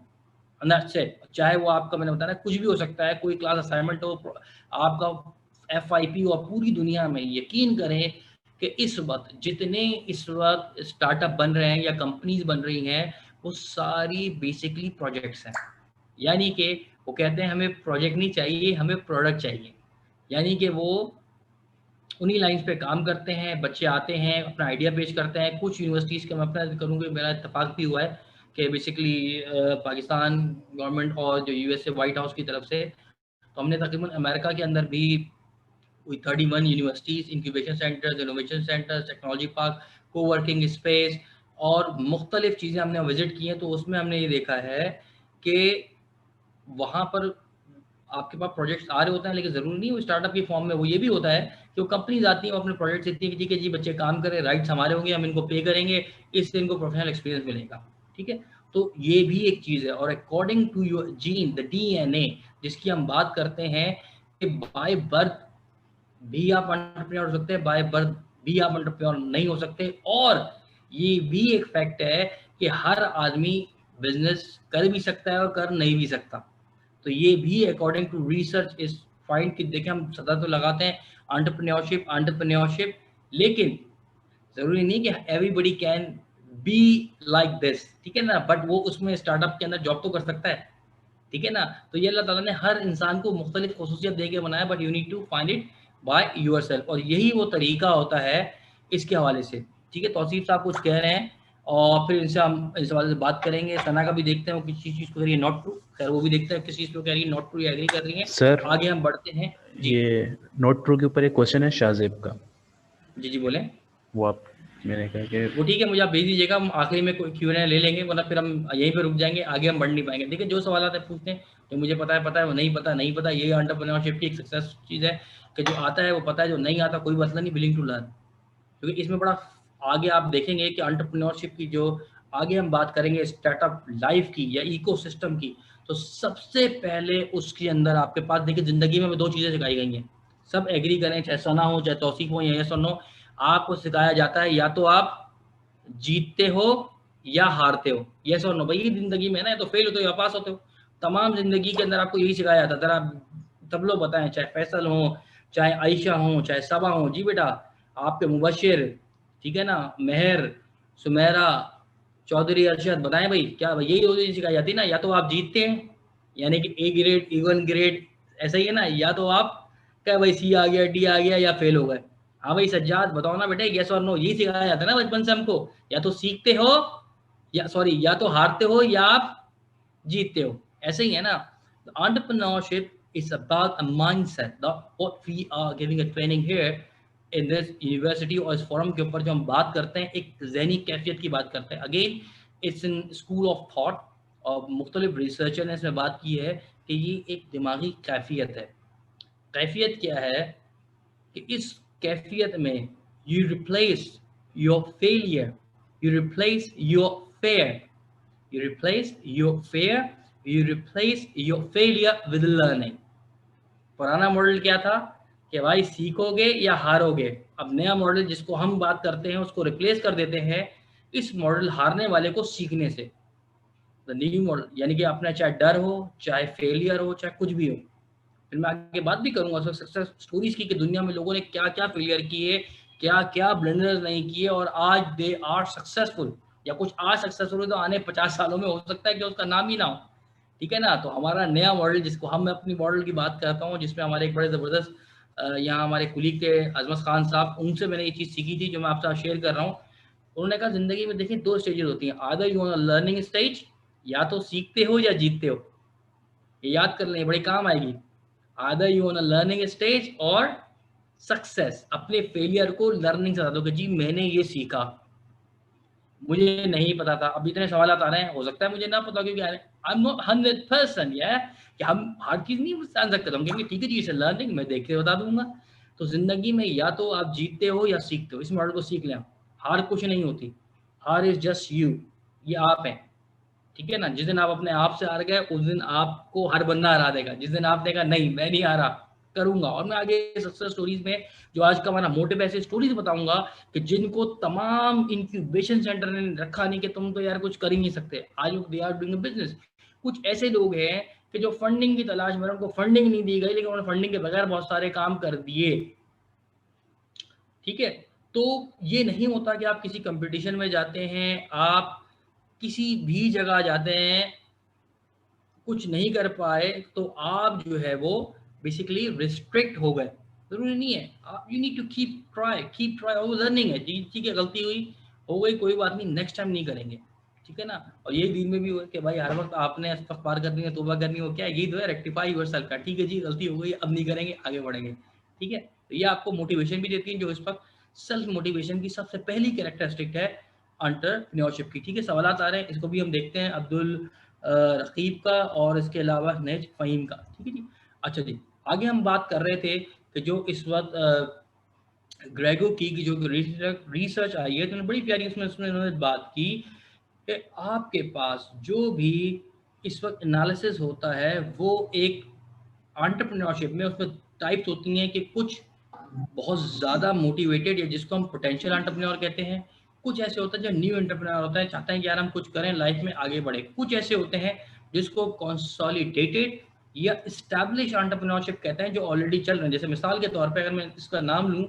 चाहे वो आपका, मैंने बताया कुछ भी हो सकता है, कोई क्लास असाइनमेंट हो, आपका FIP हो, पूरी दुनिया में यकीन करें कि इस वक्त जितने इस वक्त स्टार्टअप बन रहे हैं या कंपनीज बन रही हैं, वो सारी बेसिकली प्रोजेक्ट्स हैं। यानी कि वो कहते हैं हमें प्रोजेक्ट नहीं चाहिए, हमें प्रोडक्ट चाहिए। यानी कि वो उन्हीं लाइंस पे काम करते हैं, बच्चे आते हैं अपना आइडिया पेश करते हैं। कुछ यूनिवर्सिटीज़ का मैं अपना करूँगी, मेरा इत्तेफाक भी हुआ है कि बेसिकली पाकिस्तान गवर्नमेंट और जो USA व्हाइट हाउस की तरफ से, तो हमने तकरीबन अमेरिका के अंदर भी कोई 31 universities, incubation centres, innovation centres, technology park, को वर्किंग स्पेस और मुख्तलिफ चीज़ें हमने विजिट की हैं। तो उसमें हमने ये देखा है कि वहाँ पर आपके पास प्रोजेक्ट्स आ रहे होते हैं, लेकिन ज़रूरी नहीं वो स्टार्टअप की फॉर्म में। वो ये भी होता है कि वो कंपनीज आती हैं, वो अपने प्रोजेक्ट्स देती हैं कि ठीक है जी बच्चे काम करें, राइट्स हमारे होंगे, हम इनको पे करेंगे, इससे इनको प्रोफेशनल एक्सपीरियंस मिलेगा। ठीक है, तो ये भी एक चीज़ है। और according to your gene, the DNA जिसकी हम बात करते हैं, कि बाय बर्थ भी आप एंटरप्रेन्योर हो सकते हैं, बाय बर्थ भी आप एंटरप्रेन्योर नहीं हो सकते। और ये भी एक फैक्ट है कि हर आदमी बिजनेस कर भी सकता है और कर नहीं भी सकता। तो ये भी अकॉर्डिंग टू रिसर्च इस फाइंड की, देखें हम सदा तो लगाते हैं एंटरप्रेन्योरशिप एंटरप्रेन्योरशिप, लेकिन जरूरी नहीं कि everybody can be like this. ठीक है ना, बट वो उसमें स्टार्टअप के अंदर जॉब तो कर सकता है। ठीक है ना, तो ये अल्लाह ताला ने हर इंसान को मुख्तलिफ खसूसियत दे के बनाया, but you need to find it by yourself. और यही वो तरीका होता है इसके हवाले से। ठीक है, तौसीफ साहब कुछ कह रहे हैं और फिर इनसे हम इस हवाले से बात करेंगे। सना का भी देखते हैं वो किसी चीज़ को कह रही है नॉट ट्रू, खैर वो भी देखते हैं किस चीज़ को कह रही है नॉट ट्रू या एग्री कर रही है। सर आगे हम बढ़ते हैं जी। ये नोट ट्रू के ऊपर एक क्वेश्चन है शाहजेब का, जी जी बोलें। वो आप, मैंने कहा कि वो ठीक है, मुझे आप भेज दीजिएगा, हम आखिरी में कोई Q&A ले लेंगे, वरना फिर हम यहीं पे रुक जाएंगे, आगे हम बढ़ नहीं पाएंगे। ठीक है, जो सवाल आते हैं पूछते हैं, जो मुझे पता है वो नहीं पता नहीं पता। यही एंटरप्रेन्योरशिप की एक सक्सेस चीज़ है कि जो आता है वो पता है, जो नहीं आता कोई मसला नहीं, विलिंग टू लर्न। क्योंकि इसमें बड़ा आगे आप देखेंगे कि एंटरप्रेन्योरशिप की जो आगे हम बात करेंगे स्टार्टअप लाइफ की या इकोसिस्टम की, तो सबसे पहले उसके अंदर आपके पास देखिए ज़िंदगी में 2 चीज़ें सिखाई गई हैं। सब एग्री करें, चाहे सना हो चाहे तौसीफ हो या यस और नो, आपको सिखाया जाता है या तो आप जीतते हो या हारते हो, यस और नो। भाई ये जिंदगी में ना, तो फेल होते हो या पास होते हो। तमाम जिंदगी के अंदर आपको यही सिखाया जाता है। जरा सब लोग बताएं, चाहे फैसल हो, चाहे आयशा हो, चाहे सबा हो, जी बेटा आपके मुबशिर, ठीक है ना, मेहर, सुमेरा, चौधरी, अरशद, बताएं भाई क्या भाई यही सिखाई जाती है ना। या तो आप जीतते हैं, यानी कि A ग्रेड A1 ग्रेड, ऐसा ही है ना, या तो आप क्या भाई C आ गया D आ गया या फेल हो गए। हाँ भाई सज्जाद बताओ ना बेटे, यस और नो, यही सिखाया जाता है ना बचपन से हमको। या तो सीखते हो या सॉरी या तो हारते हो या आप जीतते हो, ऐसे ही है ना। Entrepreneurship is about a mindset, what we are giving a training here in this university और इस फोरम के ऊपर जो हम बात करते हैं, एक जहनी कैफियत की बात करते हैं। Again it's in school of thought, और मुख्तलिफ रिसर्चर ने इसमें बात की है कि ये एक दिमागी कैफियत है। कैफियत क्या है कि इस कैफियत में you replace your failure, you replace your fair, you replace your fear, you replace your failure with learning। पुराना मॉडल क्या था कि भाई सीखोगे या हारोगे। अब नया मॉडल जिसको हम बात करते हैं उसको रिप्लेस कर देते हैं इस मॉडल हारने वाले को सीखने से। द न्यू मॉडल, यानी कि अपना चाहे डर हो, चाहे फेलियर हो, चाहे कुछ भी हो। फिर मैं आगे बात भी करूंगा सक्सेस स्टोरीज की कि दुनिया में लोगों ने क्या क्या फेलियर किए, क्या क्या ब्लंडर्स नहीं किए, और आज दे आर सक्सेसफुल। या कुछ आज सक्सेसफुल हो तो आने 50 सालों में हो सकता है कि उसका नाम ही ना हो। ठीक है ना, तो हमारा नया मॉडल जिसको हम अपनी मॉडल की बात करता हूँ, जिसमें हमारे एक बड़े ज़बरदस्त यहाँ हमारे कुलीग थे अजमत खान साहब, उनसे मैंने ये चीज़ सीखी थी जो मैं आपसे शेयर कर रहा हूँ। उन्होंने कहा जिंदगी में देखिए 2 स्टेजेस होती हैं, आदर you on a learning stage, या तो सीखते हो या जीतते हो। ये याद कर लें, बड़ी काम आएगी। आदर you on a learning stage और सक्सेस, अपने फेलियर को लर्निंग से बता दो कि जी मैंने ये सीखा, मुझे नहीं पता था। अब इतने सवाल आ रहे हैं, हो सकता है मुझे ना पता, क्योंकि आई एम नॉट 100% या कि हम हर चीज नहीं जान सकते, हम कहेंगे ठीक है जी इसे लर्निंग मैं देख के बता दूंगा। तो जिंदगी में या तो आप जीतते हो या सीखते हो, इस मॉडल को सीख लें। हार कुछ नहीं होती, हार इज जस्ट यू, ये आप हैं, ठीक है ना। जिस दिन आप अपने आप से हार गए उस दिन आपको हर बंदा हरा देगा। जिस दिन आपने कहा नहीं मैं नहीं हारा, करूंगा, और मैं आगे सक्सेस स्टोरीज में जो आज का हमारा मोटिव ऐसे स्टोरीज बताऊंगा कि जिनको तमाम इंक्यूबेशन सेंटर ने रखा नहीं कि तुम तो यार कुछ कर ही नहीं सकते, आज दे आर डूइंग बिजनेस। कुछ ऐसे लोग हैं कि जो फंडिंग की तलाश में, उनको फंडिंग नहीं दी गई लेकिन उन्होंने फंडिंग के बगैर बहुत सारे काम कर दिए, ठीक है। तो ये नहीं होता कि आप किसी कंपटीशन में जाते हैं, आप किसी भी जगह जाते हैं, कुछ नहीं कर पाए तो आप जो है वो बेसिकली रिस्ट्रिक्ट हो गए। जरूरी नहीं है, आप you need to keep try, और लर्निंग है जी, ठीक है गलती हुई हो गई कोई बात नहीं, नेक्स्ट टाइम नहीं करेंगे, ठीक है ना। और यही दिन में भी हुआ कि भाई हर वक्त आपने इस्तग़फ़ार करनी है, तौबा करनी हो, क्या यही तो है, रेक्टिफाई योरसेल्फ का, ठीक है जी गलती हो गई अब नहीं करेंगे, आगे बढ़ेंगे, ठीक है। तो ये आपको मोटिवेशन भी देती है, जो इस वक्त सेल्फ मोटिवेशन की सबसे पहली कैरेक्टरिस्टिक है एंटरप्रेन्योरशिप की, ठीक है। सवाल आ रहे हैं, इसको भी हम देखते हैं, अब्दुल रकीब का और इसके अलावा नेज फ़हीम का, ठीक है जी। अच्छा जी, आगे हम बात कर रहे थे कि जो इस वक्त ग्रेगो की जो रिसर्च आई है, तो उन्होंने बड़ी प्यारी उसमें उसमें उन्होंने बात की कि आपके पास जो भी इस वक्त एनालिसिस होता है वो एक एंटरप्रेन्योरशिप में उसमें टाइप्स होती हैं कि कुछ बहुत ज़्यादा मोटिवेटेड, या जिसको हम पोटेंशियल एंटरप्रेन्योर कहते हैं। कुछ ऐसे होते हैं जो न्यू एंटरप्रेन्योर होता है, चाहते हैं कि यार हम कुछ करें लाइफ में आगे बढ़े। कुछ ऐसे होते हैं जिसको कंसोलिडेटेड या एस्टैब्लिश एंटरप्रेन्योरशिप कहते हैं, जो ऑलरेडी चल रहे हैं। जैसे मिसाल के तौर पे अगर मैं इसका नाम लूँ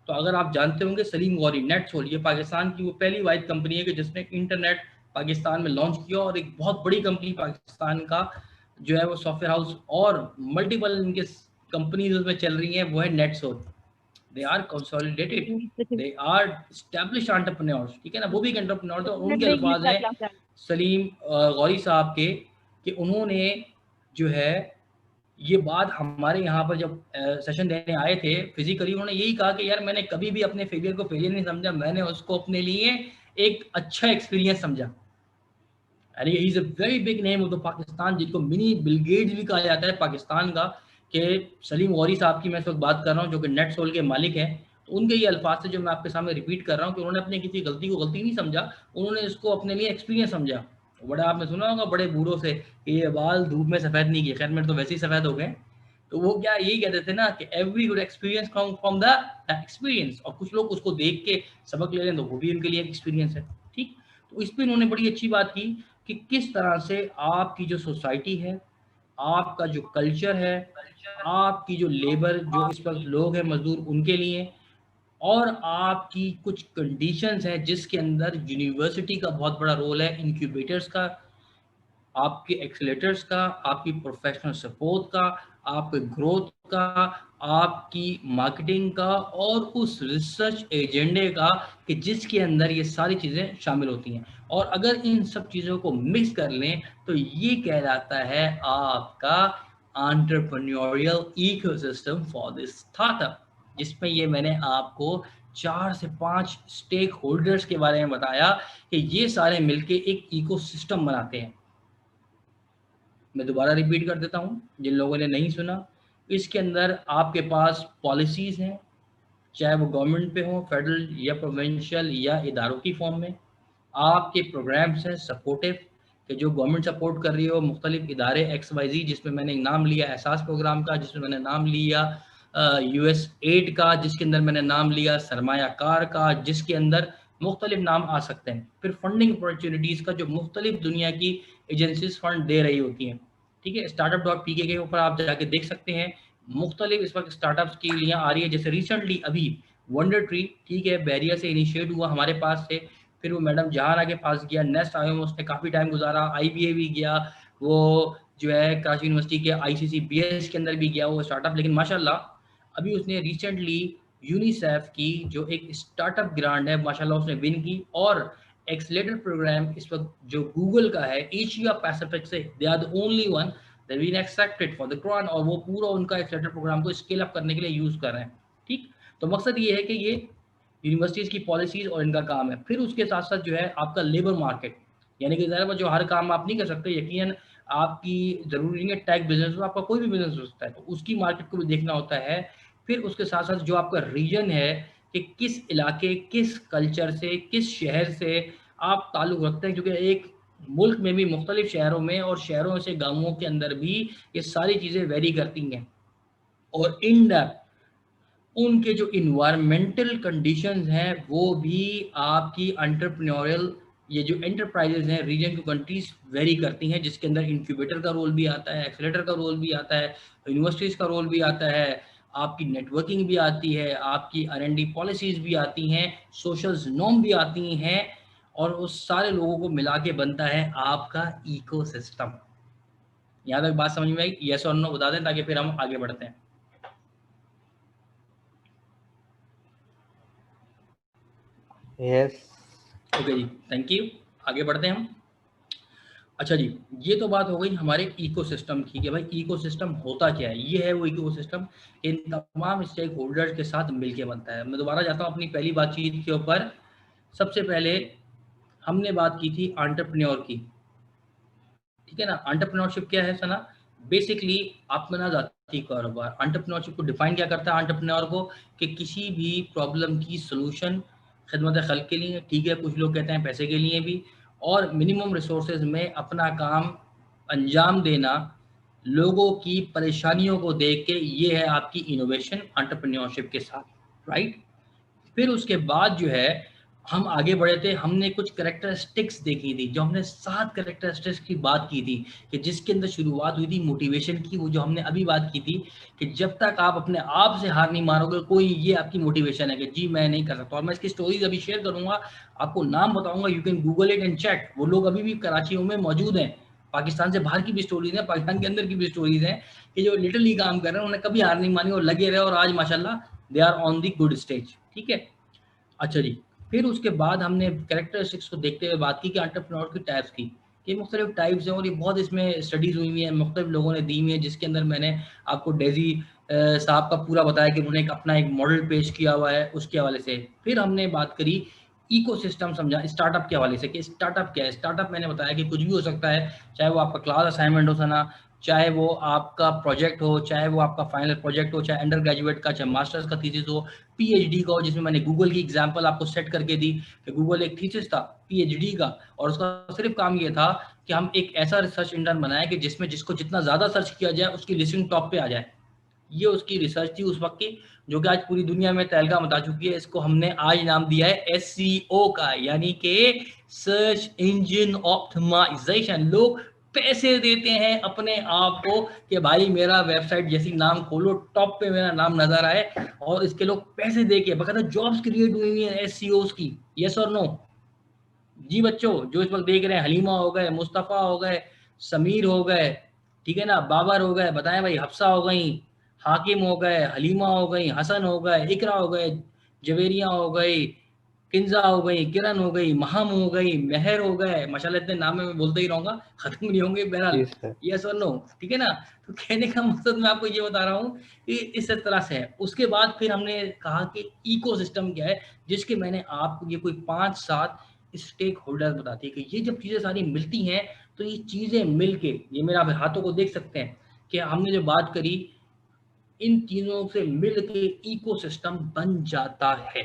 तो अगर आप जानते होंगे सलीम गौरी, नेटसोल, ये पाकिस्तान की वो पहली वाहिद कंपनी है कि जिसने इंटरनेट पाकिस्तान में लॉन्च किया, और एक बहुत बड़ी कंपनी पाकिस्तान का जो है वो सॉफ्टवेयर हाउस और मल्टीपल इनके कंपनीज उसमें चल रही हैं, वो है NetSol. They are consolidated, they are established entrepreneurs, ठीक है ना। वो भी एक एंटरप्रेन्योर थे, और उनके अल्फाज हैं सलीम गौरी साहब के, कि उन्होंने जो है ये बात हमारे यहाँ पर जब सेशन देने आए थे फिजिकली, उन्होंने यही कहा कि यार मैंने कभी भी अपने फेलियर को फेलियर नहीं समझा, मैंने उसको अपने लिए एक अच्छा एक्सपीरियंस समझा। and he is a very big name of the Pakistan, जिनको मिनी बिल गेट्स भी कहा जाता है पाकिस्तान का, कि सलीम गौरी साहब की मैं इस वक्त बात कर रहा हूँ, जो कि नेटसोल के मालिक हैं। तो उनके ये अल्फाज से जो मैं आपके सामने रिपीट कर रहा हूँ कि उन्होंने अपनी किसी गलती को गलती नहीं समझा, उन्होंने इसको अपने लिए एक्सपीरियंस समझा। बड़ा आपने सुना होगा बड़े बूढ़ों से कि ये बाल धूप में सफ़ेद नहीं किए, खैर मेरे तो वैसे ही सफ़ेद हो गए। तो वो क्या यही कहते थे ना कि every good experience come from the experience, और कुछ लोग उसको देख के सबक ले लें तो वो भी उनके लिए एक्सपीरियंस है, ठीक। तो इस पर इन्होंने बड़ी अच्छी बात की कि किस तरह से आपकी जो सोसाइटी है, आपका जो कल्चर है, आपकी जो लेबर, जो इस वक्त लोग हैं मजदूर, उनके लिए, और आपकी कुछ कंडीशंस हैं जिसके अंदर यूनिवर्सिटी का बहुत बड़ा रोल है, इंक्यूबेटर्स का, आपके एक्सेलेटर्स का, आपकी प्रोफेशनल सपोर्ट का, आपके ग्रोथ का, आपकी मार्केटिंग का, और उस रिसर्च एजेंडे का कि जिसके अंदर ये सारी चीज़ें शामिल होती हैं। और अगर इन सब चीज़ों को मिक्स कर लें तो ये कहलाता है आपका entrepreneurial ecosystem for this startup, जिसमें ये मैंने आपको 4 से 5 स्टेक होल्डर्स के बारे में बताया कि ये सारे मिलके एक इकोसिस्टम बनाते हैं। मैं दोबारा रिपीट कर देता हूँ जिन लोगों ने नहीं सुना। इसके अंदर आपके पास पॉलिसीज़ हैं, चाहे वो गवर्नमेंट पे हो, फेडरल या प्रोविंशियल या इदारों की फॉर्म में। आपके प्रोग्राम्स हैं सपोर्टिव, कि जो गवर्नमेंट सपोर्ट कर रही हो, मुख्तलिफ इदारे XYZ, जिसमें मैंने नाम लिया एहसास प्रोग्राम का, जिसमें मैंने नाम लिया US एड का, जिसके अंदर मैंने नाम लिया सरमायाकार का, जिसके अंदर मुख्तलिफ नाम आ सकते हैं। फिर फंडिंग अपॉर्चुनिटीज़ का, जो मुख्तलिफ दुनिया की एजेंसीज फंड दे रही होती हैं, ठीक है। startup.pk के ऊपर आप जाके देख सकते हैं, मुख्तलिफ इस वक्त स्टार्टअप्स की लियाँ आ रही है। जैसे रिसेंटली अभी वंडर ट्री, ठीक है, बहरिया से इनिशिएट हुआ हमारे पास से, फिर वो मैडम जहाना के पास गया, नेस्ट आईओ उसने काफ़ी टाइम गुजारा, IBA भी गया, वो जो है कराची यूनिवर्सिटी के ICCBS के अंदर भी गया वो स्टार्टअप, लेकिन माशाल्लाह अभी उसने रिसेंटली यूनिसेफ की जो एक स्टार्टअप ग्रांट है माशाल्लाह उसने विन की, और एक्सीलेटर प्रोग्राम इस वक्त जो गूगल का है एशिया पैसिफिक से, they are the only one they been accepted for the grant, और वो पूरा उनका एक्सीलेटर प्रोग्राम को स्केल अप करने के लिए यूज़ कर रहे हैं। ठीक, तो मकसद ये है कि ये यूनिवर्सिटीज़ की पॉलिसीज़ और इनका काम है। फिर उसके साथ साथ जो है आपका लेबर मार्केट, यानी कि ज़ाहिर बात जो हर काम आप नहीं कर सकते, यकीनन आपकी ज़रूरी नहीं है टेक बिजनेस हो, आपका कोई भी बिजनेस हो सकता है, तो उसकी मार्केट को भी देखना होता है। फिर उसके साथ साथ जो आपका रीजन है कि किस इलाके, किस कल्चर से, किस शहर से आप ताल्लुक़ रखते हैं, क्योंकि एक मुल्क में भी मुख्तलिफ शहरों में और शहरों से गाँवों के अंदर भी ये सारी चीज़ें वेरी करती हैं। और इन डेप्थ उनके जो इन्वायरमेंटल कंडीशंस हैं वो भी आपकी एंटरप्रेन्योरियल, ये जो एंटरप्राइजेज हैं रीजन टू कंट्रीज वेरी करती हैं, जिसके अंदर इंक्यूबेटर का रोल भी आता है, एक्सेलेटर का रोल भी आता है, यूनिवर्सिटीज़ का रोल भी आता है, आपकी नेटवर्किंग भी आती है, आपकी R&D पॉलिसीज़ भी आती हैं, सोशल नॉर्म भी आती हैं, और उस सारे लोगों को मिला के बनता है आपका इकोसिस्टम। यहाँ तक बात समझ में आई? यस और नो बता दें ताकि फिर हम आगे बढ़ते हैं। Yes. Okay ji, thank you. आगे बढ़ते हैं हम। अच्छा जी, ये तो बात हो गई हमारे इकोसिस्टम की कि भाई इकोसिस्टम होता क्या है। ये है वो इकोसिस्टम, इन तमाम स्टेक होल्डर्स के साथ मिलके बनता है। मैं दोबारा जाता हूँ अपनी पहली बातचीत के ऊपर। सबसे पहले हमने बात की थी एंटरप्रेन्योर की, ठीक है ना। एंटरप्रेन्योरशिप क्या है सना? बेसिकली अपना जाती कारोबार। एंटरप्रेन्योरशिप को डिफाइन क्या करता है एंटरप्रेन्योर को, कि किसी भी प्रॉब्लम की सोल्यूशन खिदमत खल्क के लिए, ठीक है, कुछ लोग कहते हैं पैसे के लिए भी, और मिनिमम रिसोर्सेज में अपना काम अंजाम देना लोगों की परेशानियों को देख के, ये है आपकी इनोवेशन एंटरप्रेन्योरशिप के साथ, राइट। फिर उसके बाद जो है हम आगे बढ़े थे, हमने कुछ कैरेक्टरिस्टिक्स देखी थी, जो हमने 7 कैरेक्टरिस्टिक्स की बात की थी, कि जिसके अंदर शुरुआत हुई थी मोटिवेशन की, वो जो हमने अभी बात की थी कि जब तक आप अपने आप से हार नहीं मारोगे कोई, ये आपकी मोटिवेशन है कि जी मैं नहीं कर सकता। और मैं इसकी स्टोरीज अभी शेयर करूंगा, आपको नाम बताऊंगा, you can Google it and check. वो लोग अभी भी कराची में मौजूद हैं, पाकिस्तान से बाहर की भी स्टोरीज हैं, पाकिस्तान के अंदर की भी स्टोरीज हैं, कि जो लिटरली काम कर रहे हैं, उन्होंने कभी हार नहीं मानी और लगे रहे, और आज माशाल्लाह they are on the good stage, ठीक है। अच्छा जी, फिर उसके बाद हमने कैरेक्टरिस्टिक्स को देखते हुए बात की कि एंटरप्रेन्योर की टाइप्स की, कि मुख्तलिफ टाइप्स हैं, और ये बहुत इसमें स्टडीज़ हुई हुई हैं, मुख्तलिफ लोगों ने दी हुई हैं, जिसके अंदर मैंने आपको डेजी साहब का पूरा बताया कि उन्होंने अपना एक मॉडल पेश किया हुआ है, उसके हवाले से। फिर हमने बात करी इकोसिस्टम समझा स्टार्टअप के हवाले से, कि स्टार्टअप क्या है। स्टार्टअप मैंने बताया कि कुछ भी हो सकता है, चाहे वो आपका क्लास असाइनमेंट हो सना, चाहे वो आपका प्रोजेक्ट हो, चाहे वो आपका फाइनल प्रोजेक्ट हो, चाहे अंडर ग्रेजुएट का, चाहे मास्टर्स का थीसिस हो, पीएचडी का हो, जिसमें मैंने गूगल की एग्जांपल आपको सेट करके दी कि गूगल एक थीसिस था पीएचडी का, और उसका सिर्फ काम ये था कि हम एक ऐसा रिसर्च इंटर्न बनाए कि जिसमें जिसको जितना ज़्यादा सर्च किया जाए उसकी लिस्टिंग टॉप पे आ जाए। ये उसकी रिसर्च थी उस वक्त की, जो कि आज पूरी दुनिया में तहलका मचा चुकी है। इसको हमने आज नाम दिया है एससीओ का, यानी कि सर्च इंजन ऑप्टिमाइजेशन। लोग पैसे देते हैं अपने आप को कि भाई मेरा वेबसाइट जैसी नाम खोलो, टॉप पे मेरा नाम नजर आए, और इसके लोग पैसे दे के बकायदा जॉब्स क्रिएट हुई हुई हैं एससीओस की। यस और नो? जी बच्चों जो इस वक्त देख रहे हैं, हलीमा हो गए, मुस्तफ़ा हो गए, समीर हो गए, ठीक है ना, बाबर हो गए, बताएं भाई, हफ्सा हो गई, हाकिम हो गए, हलीमा हो गई, हसन हो गए, इकरा हो गए, जवेरिया हो गई, किंजा हो गई, किरण हो गई, महम हो गई, मेहर हो गए, माशाल्लाह इतने नाम मैं बोलते ही रहूंगा, खत्म नहीं होंगे बहरहाल। जी सर। यस और नो? ठीक है ना। तो कहने का मकसद मैं आपको ये बता रहा हूँ कि इस तरह से है। उसके बाद फिर हमने कहा कि इकोसिस्टम क्या है, जिसके मैंने आपको ये कोई 5-7 स्टेक होल्डर बताती है कि ये जब चीज़ें सारी मिलती हैं, तो ये चीज़ें मिलके, ये मेरे आप हाथों को देख सकते हैं कि हमने जो बात करी, इन तीनों से मिल के इकोसिस्टम बन जाता है,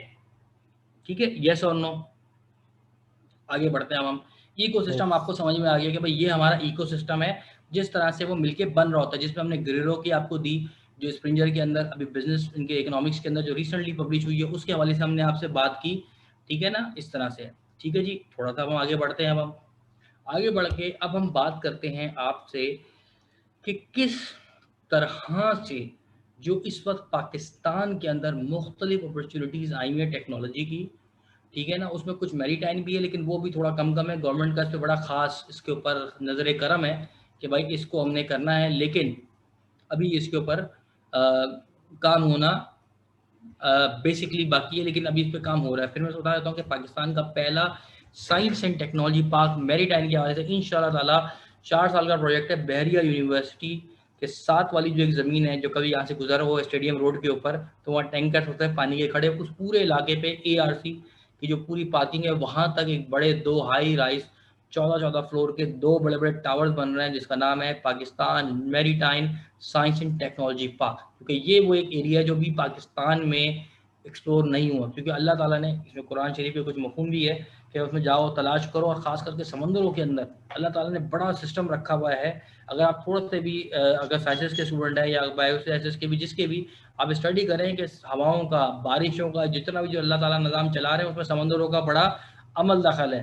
ठीक है। यस और नो? आगे बढ़ते हैं अब हम। इकोसिस्टम आपको समझ में आ गया कि भाई ये हमारा इकोसिस्टम है, जिस तरह से वो मिलके बन रहा होता है, जिसमें हमने ग्रेरो की आपको दी, जो स्प्रिंजर के अंदर अभी बिजनेस इनके इकोनॉमिक्स के अंदर जो रिसेंटली पब्लिश हुई है, उसके हवाले से हमने आपसे बात की, ठीक है ना, इस तरह से। ठीक है जी, थोड़ा सा हम आगे बढ़ते हैं। अब हम आगे बढ़ के अब हम बात करते हैं आपसे कि किस तरह से जो इस वक्त पाकिस्तान के अंदर मुख्तलिफ अपॉर्चुनिटीज़ आई हुई हैं टेक्नोलॉजी की, ठीक है ना, उसमें कुछ मैरीटाइम भी है, लेकिन वो भी थोड़ा कम कम है। गवर्नमेंट का इस पे बड़ा ख़ास इसके ऊपर नज़र करम है कि भाई इसको हमने करना है, लेकिन अभी इसके ऊपर काम होना बेसिकली बाकी है, लेकिन अभी इस पे काम हो रहा है। फिर मैं बता देता हूँ कि पाकिस्तान का पहला science and technology park maritime के हवाले से इंशाल्लाह ताला 4 साल का प्रोजेक्ट है। बहरिया यूनिवर्सिटी के साथ वाली जो एक ज़मीन है, जो कभी यहाँ से गुजरा हो स्टेडियम रोड के ऊपर, तो वहाँ टैंकर होते हैं पानी के खड़े, उस पूरे इलाके पे ARC की जो पूरी पार्किंग है वहाँ तक एक बड़े 2 हाई राइज 14-14 फ्लोर के 2 बड़े-बड़े टावर्स बन रहे हैं, जिसका नाम है Pakistan maritime science and technology park. क्योंकि ये वो एक एरिया है जो भी पाकिस्तान में एक्सप्लोर नहीं हुआ, क्योंकि अल्लाह ताला ने इसमें कुरान शरीफ में कुछ मफ़हूम भी है कि उसमें जाओ तलाश करो, और ख़ास करके समंदरों के अंदर अल्लाह ताला ने बड़ा सिस्टम रखा हुआ है। अगर आप थोड़ा से भी अगर साइंसेस के स्टूडेंट हैं या बायो साइंसेस के भी, जिसके भी आप स्टडी करें कि हवाओं का, बारिशों का, जितना भी जो अल्लाह ताला निज़ाम चला रहे हैं उसमें समंदरों का बड़ा अमल दखल है,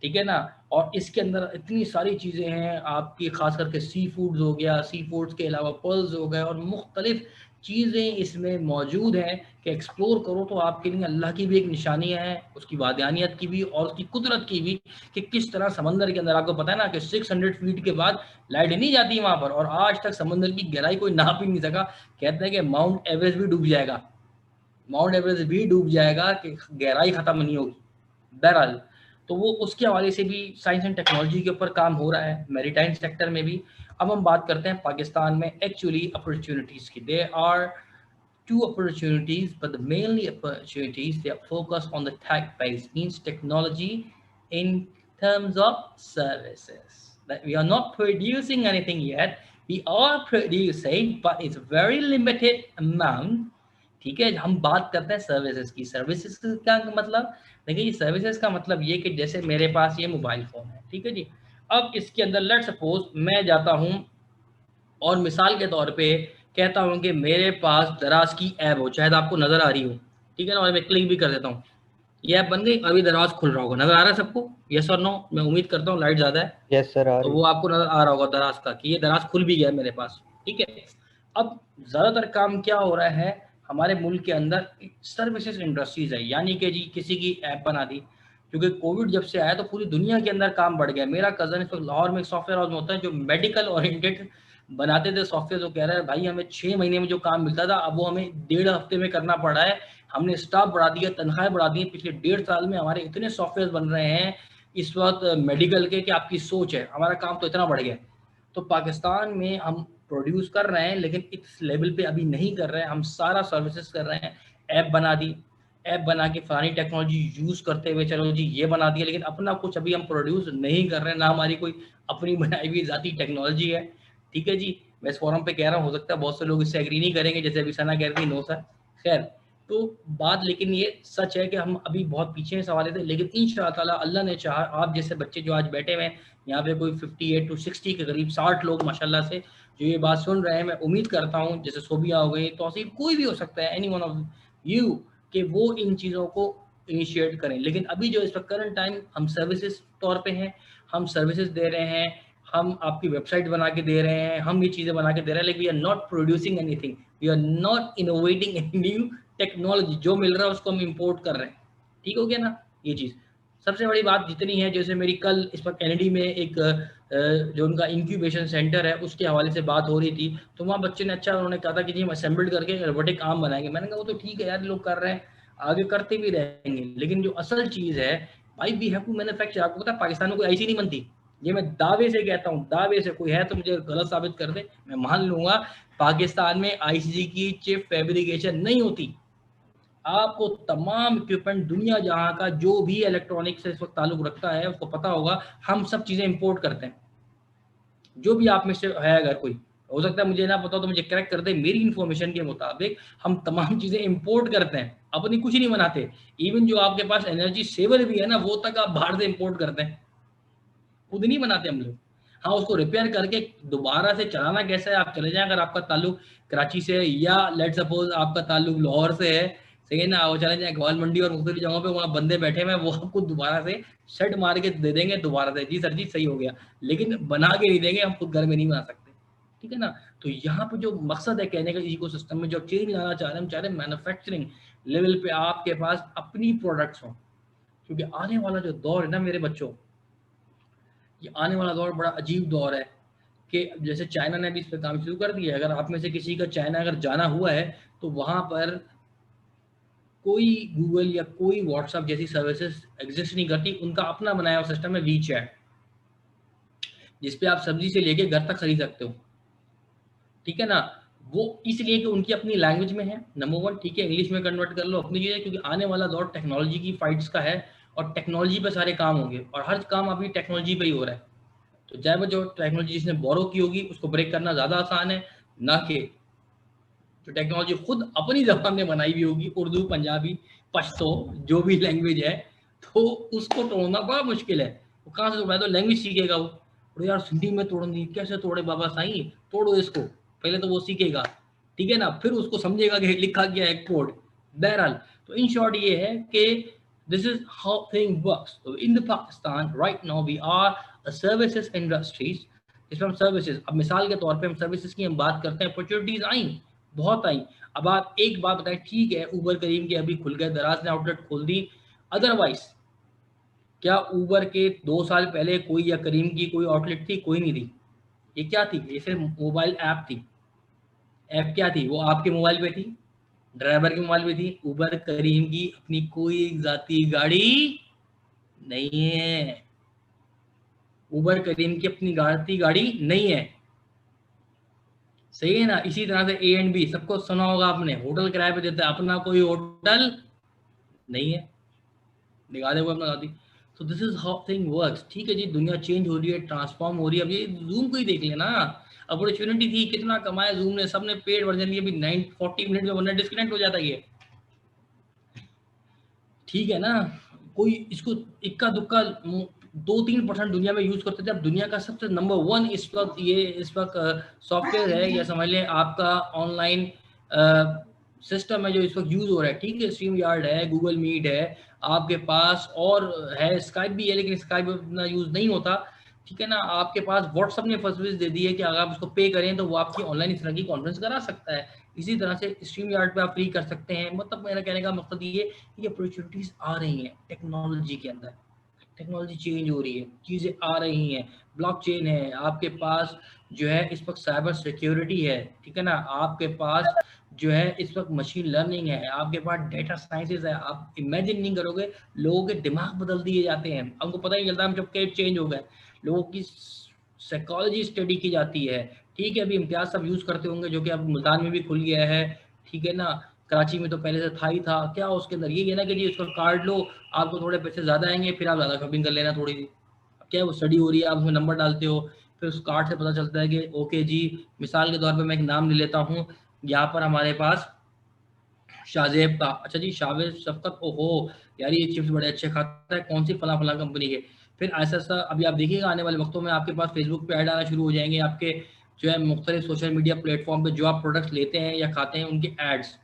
ठीक है ना। और इसके अंदर इतनी सारी चीज़ें हैं आपकी, खास करके सी फूड्स हो गया, सी फूड्स के अलावा पर्ल्स हो गए, और मुख्तलिफ चीज़ें इसमें मौजूद हैं कि एक्सप्लोर करो तो आपके लिए अल्लाह की भी एक निशानियाँ हैं, उसकी वादयानियत की भी और उसकी कुदरत की भी, कि किस तरह समंदर के अंदर, आपको पता है ना कि 600 फीट के बाद लाइट नहीं जाती वहाँ पर, और आज तक समंदर की गहराई कोई नाप ही नहीं सका। कहते हैं कि माउंट एवरेस्ट भी डूब जाएगा, माउंट एवरेस्ट भी डूब जाएगा कि गहराई खत्म नहीं होगी। बहरहाल, तो वो उसके हवाले से भी साइंस एंड टेक्नोलॉजी के ऊपर काम हो रहा है, मैरीटाइम सेक्टर में भी। अब हम बात करते हैं पाकिस्तान में एक्चुअली अपॉर्चुनिटीज़ की। There are two opportunities, but the mainly opportunities they are focused on the tech base, means technology in terms of services. That we are not producing anything yet. We are producing, but it's very limited amount. ठीक है, हम बात करते हैं services की। Services का मतलब, देखिए ये सर्विसेज का मतलब ये कि जैसे मेरे पास ये मोबाइल फ़ोन है, ठीक है जी। अब इसके अंदर लेट्स सपोज मैं जाता हूँ और मिसाल के तौर पे कहता हूँ कि मेरे पास दराज की ऐप हो, शायद आपको नज़र आ रही हो, ठीक है ना, और मैं क्लिक भी कर देता हूँ, ये ऐप बन गई, अभी दराज खुल रहा होगा, नज़र आ रहा है सबको? यस और नो? मैं उम्मीद करता हूँ, लाइट ज़्यादा है यस सर, आ तो रही। वो आपको नज़र आ रहा होगा दराज का, कि ये दराज खुल भी गया है मेरे पास, ठीक है। अब ज़्यादातर काम क्या हो रहा है हमारे मुल्क के अंदर, सर्विसेज इंडस्ट्रीज है, यानी कि जी किसी की ऐप बना दी, क्योंकि कोविड जब से आया तो पूरी दुनिया के अंदर काम बढ़ गया। मेरा कज़न इस वक्त लाहौर में एक सॉफ्टवेयर हाउस में होता है जो मेडिकल ओरिएंटेड बनाते थे सॉफ्टवेयर, जो कह रहा है भाई हमें 6 महीने में जो काम मिलता था अब वो हमें 1.5 हफ्ते में करना पड़ रहा है। हमने स्टाफ बढ़ा दिया, तनख्वाहें बढ़ा दी, पिछले 1.5 साल में हमारे इतने सॉफ्टवेयर बन रहे हैं इस वक्त मेडिकल के, कि आपकी सोच है, हमारा काम तो इतना बढ़ गया। तो पाकिस्तान में हम प्रोड्यूस कर रहे हैं लेकिन इस लेवल पे अभी नहीं कर रहे हैं, हम सारा सर्विसेज कर रहे हैं। ऐप बना दी, ऐप बना के फलानी टेक्नोलॉजी यूज़ करते हुए चलो जी ये बना दिया, लेकिन अपना कुछ अभी हम प्रोड्यूस नहीं कर रहे हैं, ना हमारी कोई अपनी बनाई हुई ज़ाती टेक्नोलॉजी है, ठीक है जी। मैं इस फोरम पे कह रहा हूँ, हो सकता है बहुत से लोग इससे एग्री नहीं करेंगे, जैसे अभी सना कह रही थी नो सर, खैर तो बात, लेकिन ये सच है कि हम अभी बहुत पीछे हैं सवाल थे, लेकिन इंशाअल्लाह ताला अल्लाह ने चाहा, आप जैसे बच्चे जो आज बैठे हुए हैं यहाँ पे, कोई 58 to 60 के करीब 60 लोग माशाल्लाह से जो ये बात सुन रहे हैं, मैं उम्मीद करता हूँ जैसे सोबिया हो गई, तौसीफ, कोई भी हो सकता है, एनी वन ऑफ यू, कि वो इन चीज़ों को इनिशिएट करें। लेकिन अभी जो इस वक्त करंट टाइम हम सर्विसेज तौर पे हैं, हम सर्विसेज दे रहे हैं, हम आपकी वेबसाइट बना के दे रहे हैं, हम ये चीज़ें बना के दे रहे हैं, लेकिन we are not producing anything, we are not innovating any new technology. जो मिल रहा है उसको हम इम्पोर्ट कर रहे हैं, ठीक हो गया ना ये चीज़। सबसे बड़ी बात जितनी है, जैसे मेरी कल इस वक्त कैनेडी में एक जो उनका इंक्यूबेशन सेंटर है उसके हवाले से बात हो रही थी, तो वहाँ बच्चे ने अच्छा उन्होंने कहा था कि जी हम असेंबल्ड करके रोबोटिक आर्म बनाएंगे। मैंने कहा वो तो ठीक है यार, लोग कर रहे हैं, आगे करते भी रहेंगे, लेकिन जो असल चीज़ है भाई, वी हैव टू मैन्युफैक्चर। आपको पता है पाकिस्तान में कोई ऐसी नहीं बनती, ये मैं दावे से कहता हूँ, दावे से, कोई है तो मुझे गलत साबित कर दे, मैं मान लूंगा पाकिस्तान में आईसीजी की चिप फैब्रिकेशन नहीं होती। आपको तमाम इक्विपमेंट दुनिया जहां का जो भी इलेक्ट्रॉनिक से इस वक्त ताल्लुक रखता है उसको पता होगा, हम सब चीज़ें इंपोर्ट करते हैं। जो भी आप में से है, अगर कोई हो सकता है मुझे ना पता हो तो मुझे करेक्ट कर दे, मेरी इन्फॉर्मेशन के मुताबिक हम तमाम चीज़ें इंपोर्ट करते हैं, अपनी कुछ नहीं बनाते। इवन जो आपके पास एनर्जी सेवर भी है ना, वो तक आप बाहर से इंपोर्ट करते हैं, खुद नहीं बनाते हम लोग। हाँ, उसको रिपेयर करके दोबारा से चलाना कैसे है, आप चले जाएं, अगर आपका ताल्लुक कराची से है या लेट सपोज आपका ताल्लुक लाहौर से है, सही है ना, वो चले जाए ग्वाल मंडी और मुख्तलिफ जगहों पे, वहाँ बंदे बैठे हुए हैं, वो आपको दोबारा से सेट मार के दे देंगे दोबारा से, जी सर जी सही हो गया, लेकिन बना के नहीं देंगे, हम खुद घर में नहीं बना सकते, ठीक है ना। तो यहाँ पे जो मकसद है कहने का, इको सिस्टम में जो चेंज लाना चाह रहे हैं, हम चाह रहे हैं मैन्युफैक्चरिंग लेवल पे आपके पास अपनी प्रोडक्ट्स हों, क्योंकि आने वाला जो दौर है ना मेरे बच्चों, ये आने वाला दौर बड़ा अजीब दौर है, कि जैसे चाइना ने भी इस पे काम शुरू कर दिया है। अगर आप में से किसी का चाइना अगर जाना हुआ है तो वहाँ पर कोई गूगल या कोई व्हाट्सएप जैसी सर्विसेज एग्जिस्ट नहीं करती। उनका अपना बनाया हुआ सिस्टम है वी चैट, जिसपे आप सब्जी से लेके घर तक खरीद सकते हो, ठीक है ना। वो इसलिए कि उनकी अपनी लैंग्वेज में है, नंबर वन, ठीक है, इंग्लिश में कन्वर्ट कर लो अपनी चीज़ें, क्योंकि आने वाला दौर टेक्नोलॉजी की फाइट्स का है और टेक्नोलॉजी पे सारे काम होंगे और हर काम अभी टेक्नोलॉजी पे ही हो रहा है। तो चाहे वो जो टेक्नोलॉजी जिसने बोरो की होगी उसको ब्रेक करना ज़्यादा आसान है, ना कि जो टेक्नोलॉजी खुद अपनी जबान में बनाई हुई होगी, उर्दू, पंजाबी, पश्तो, जो भी लैंग्वेज है, तो उसको तोड़ना बड़ा मुश्किल है। वो कहाँ से तोड़ा है, तो लैंग्वेज सीखेगा वो। और यार सिंधी में तोड़नी कैसे तोड़े बाबा साईं, तोड़ो इसको, पहले तो वो सीखेगा, ठीक है ना, फिर उसको समझेगा कि लिखा गया है कोड। बहरहाल, तो इन शॉर्ट ये है कि this is how thing works. तो in the Pakistan right now we are services industries, इसमें हम सर्विसेज, अब मिसाल के तौर पे हम सर्विसेज की हम बात करते हैं, अपॉर्चुनिटीज आई, बहुत आई। अब आप एक बात बताएं, ठीक है उबर करीम के अभी खुल गए, दराज ने आउटलेट खोल दी, अदरवाइज क्या उबर के 2 साल पहले कोई या करीम की कोई आउटलेट थी? कोई नहीं थी। ये क्या थी? ये सिर्फ मोबाइल ऐप थी। ऐप क्या थी? वो आपके मोबाइल पे थी, ड्राइवर के मोबाइल पे थी। उबर करीम की अपनी कोई जाती गाड़ी नहीं है, उबर करीम की अपनी जाती गाड़ी नहीं है, सही है ना। इसी तरह से ए एंड बी, सबको सुना होगा आपने, होटल किराए पे देता है, अपना कोई होटल नहीं है, निकाले हुए अपना दादी। तो this is how thing works, ठीक है जी। दुनिया चेंज हो रही है, ट्रांसफॉर्म हो रही है। अब ये जूम को ही देख लेना, अपॉर्चुनिटी थी, कितना कमाया जूम ने, सबने पेड वर्जन लिया, अभी 40 मिनट में वरना डिस्कनेक्ट हो जाता है ये, ठीक है ना। कोई इसको इक्का दुक्का 2-3% दुनिया में यूज करते थे। अब दुनिया का सबसे नंबर वन इस वक्त ये इस वक्त सॉफ्टवेयर है, या समझ लें आपका ऑनलाइन सिस्टम है जो इस वक्त यूज हो रहा है, ठीक है। स्ट्रीम यार्ड है, गूगल मीट है आपके पास, और है स्काइप भी है, लेकिन स्काइप इतना यूज नहीं होता, ठीक है ना। आपके पास व्हाट्सअप ने फैसिलिटीज दे दी है कि अगर आप उसको पे करें तो वो आपकी ऑनलाइन इस तरह की कॉन्फ्रेंस करा सकता है। इसी तरह से स्ट्रीम यार्ड पे आप फ्री कर सकते हैं। मतलब मेरा कहने का मकसद ये अपॉर्चुनिटीज आ रही हैं टेक्नोलॉजी के अंदर, टेक्नोलॉजी चेंज हो रही है, चीज़ें आ रही हैं, ब्लॉकचेन है आपके पास, जो है इस वक्त साइबर सिक्योरिटी है, ठीक है ना, आपके पास जो है इस वक्त मशीन लर्निंग है, आपके पास डेटा साइंसेज है। आप इमेजिन नहीं करोगे, लोगों के दिमाग बदल दिए जाते हैं, हमको पता ही नहीं चलता हम जब कैब चेंज हो गए। लोगों की साइकोलॉजी स्टडी की जाती है, ठीक है। अभी इम्तियाज सब यूज़ करते होंगे, जो कि अब मुल्तान में भी खुल गया है, ठीक है ना। कराची में तो पहले से था ही था, क्या उसके अंदर ये है ना कि जी उसका कार्ड लो, आपको थोड़े पैसे ज़्यादा आएंगे, फिर आप ज़्यादा शॉपिंग कर लेना थोड़ी सी। क्या है, वो स्टडी हो रही है, आप उसमें नंबर डालते हो, फिर उस कार्ड से पता चलता है कि ओके जी, मिसाल के तौर पे मैं एक नाम ले लेता हूँ, यहाँ पर हमारे पास शाहजेब का, अच्छा जी शावेज शफकत, ओहो यार ये चिप्स बड़े अच्छे खाता है, कौन सी फला फला कंपनी के। फिर ऐसा ऐसा अभी आप देखिएगा आने वाले वक्तों में आपके पास फेसबुक पे ऐड आना शुरू हो जाएंगे, आपके जो है मुख्तलिफ सोशल मीडिया प्लेटफॉर्म पे जो आप प्रोडक्ट्स लेते हैं या खाते हैं उनके एड्स,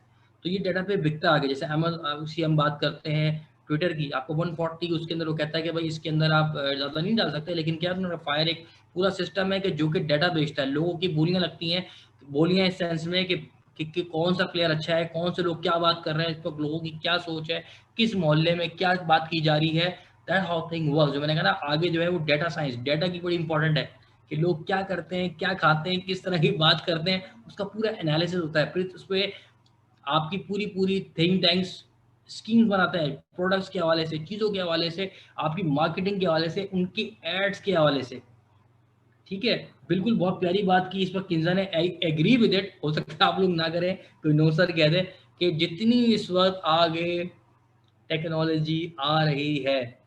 तो ये डाटा पे बिकता आगे। जैसे अमेजन की हम बात करते हैं, ट्विटर की, आपको 140 उसके अंदर वो कहता है कि भाई इसके अंदर आप ज़्यादा नहीं डाल सकते, लेकिन क्या उन्होंने फायर एक पूरा सिस्टम है कि जो कि डाटा बेचता है, लोगों की बोलियां लगती हैं, बोलियां इस सेंस में कि कौन सा प्लेयर अच्छा है, कौन से लोग क्या बात कर रहे हैं, इस वक्त लोगों की क्या सोच है, किस मोहल्ले में क्या बात की जा रही है। That how thing work. जो मैंने कहा ना, आगे जो है वो डाटा साइंस, डाटा की बड़ी इंपॉर्टेंट है कि लोग क्या करते हैं, क्या खाते हैं, किस तरह की बात करते हैं, उसका पूरा एनालिसिस होता है। फिर उस पर आपकी पूरी पूरी थिंक टैंक्स स्कीम्स बनाते हैं, प्रोडक्ट्स के हवाले से, चीज़ों के हवाले से, आपकी मार्केटिंग के हवाले से, उनकी एड्स के हवाले से, ठीक है। बिल्कुल बहुत प्यारी बात की इस वक्त किंजा ने, एग्री विद इट, हो सकता है आप लोग ना करें, कोई नो सर कह दे, कि जितनी इस वक्त आगे टेक्नोलॉजी आ रही है,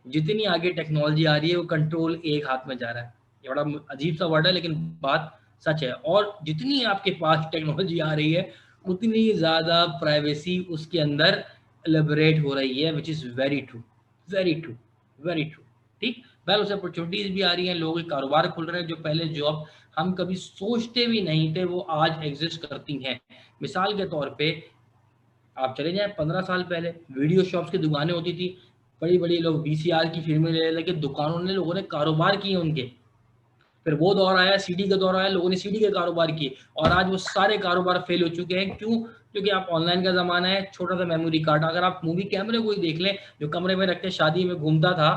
जितनी आगे टेक्नोलॉजी आ रही है, वो कंट्रोल एक हाथ में जा रहा है। ये बड़ा अजीब सा वर्ड है लेकिन बात सच है। और जितनी आपके पास टेक्नोलॉजी आ रही है, उतनी ज़्यादा प्राइवेसी उसके अंदर एलिबरेट हो रही है, which is very true, very true, very true, ठीक। वेल उसे अपॉर्चुनिटीज़ भी आ रही हैं, लोगों के कारोबार खुल रहे हैं, जो पहले जॉब हम कभी सोचते भी नहीं थे वो आज एग्जिस्ट करती हैं। मिसाल के तौर पे आप चले जाएं 15 साल पहले, वीडियो शॉप्स की दुकानें होती थी, बड़ी बड़ी लोग वीसीआर की फिल्में ले लेके दुकानों ने, लोगों ने कारोबार किए उनके। फिर वो दौर आया, सीडी का दौर आया, लोगों ने सीडी के कारोबार किए, और आज वो सारे कारोबार फेल हो चुके हैं। क्यों? क्योंकि आप ऑनलाइन का ज़माना है, छोटा सा मेमोरी कार्ड, अगर आप मूवी कैमरे को ही देख लें, जो कमरे में रख के शादी में घूमता था,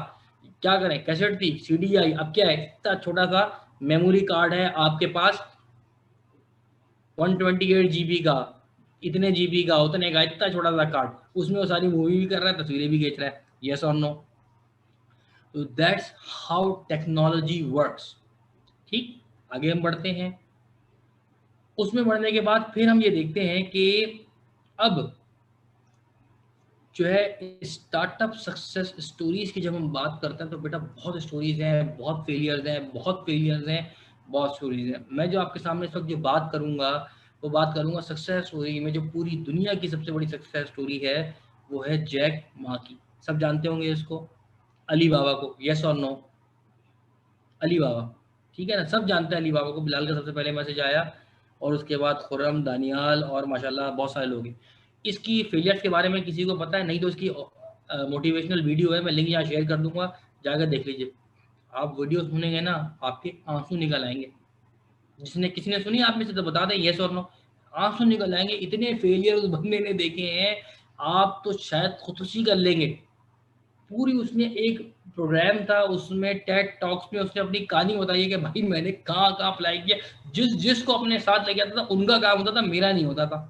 क्या करें, कैसेट थी, सीडी आई, अब क्या है, इतना छोटा सा मेमोरी कार्ड है आपके पास, 128 GB का, इतने जीबी का, उतने का, इतना छोटा सा कार्ड, उसमें वो सारी मूवी भी कर रहा है, तस्वीरें भी खींच रहा है। यस और नो? तो दैट्स हाउ टेक्नोलॉजी वर्क्स। ठीक, आगे हम बढ़ते हैं। उसमें बढ़ने के बाद फिर हम ये देखते हैं कि अब जो है स्टार्टअप सक्सेस स्टोरीज की जब हम बात करते हैं तो बेटा बहुत स्टोरीज हैं, बहुत फेलियर्स हैं, बहुत फेलियर्स हैं, बहुत स्टोरीज हैं। मैं जो आपके सामने इस वक्त जो बात करूंगा वो बात करूंगा सक्सेस स्टोरी में, जो पूरी दुनिया की सबसे बड़ी सक्सेस स्टोरी है वो है जैक मा की। सब जानते होंगे इसको, अली बाबा को। यस और नो? अली बाबा, ठीक है ना, सब जानते हैं अली बाबा को। बिलाल का सबसे पहले मैसेज आया और उसके बाद खुर्रम, दानियाल और माशाल्लाह बहुत सारे लोग हैं। इसकी फेलियर्स के बारे में किसी को पता है? नहीं तो इसकी मोटिवेशनल वीडियो है, मैं लिंक यहाँ शेयर कर दूंगा, जाकर देख लीजिए। आप वीडियो सुनेंगे ना, आपके आंसू निकल आएंगे। जिसने किसी ने सुनी आप में से तो बता दें यस और नो। आंसू निकल आएंगे, इतने फेलियर उस बंदे ने देखे हैं, आप तो शायद खुदकुशी कर लेंगे। पूरी उसने एक प्रोग्राम था, उसमें टेड टॉक्स में उसने अपनी कहानी बताई है कि भाई मैंने कहाँ कहाँ अप्लाई किया, जिसको अपने साथ लेके आता था उनका काम होता था, मेरा नहीं होता था।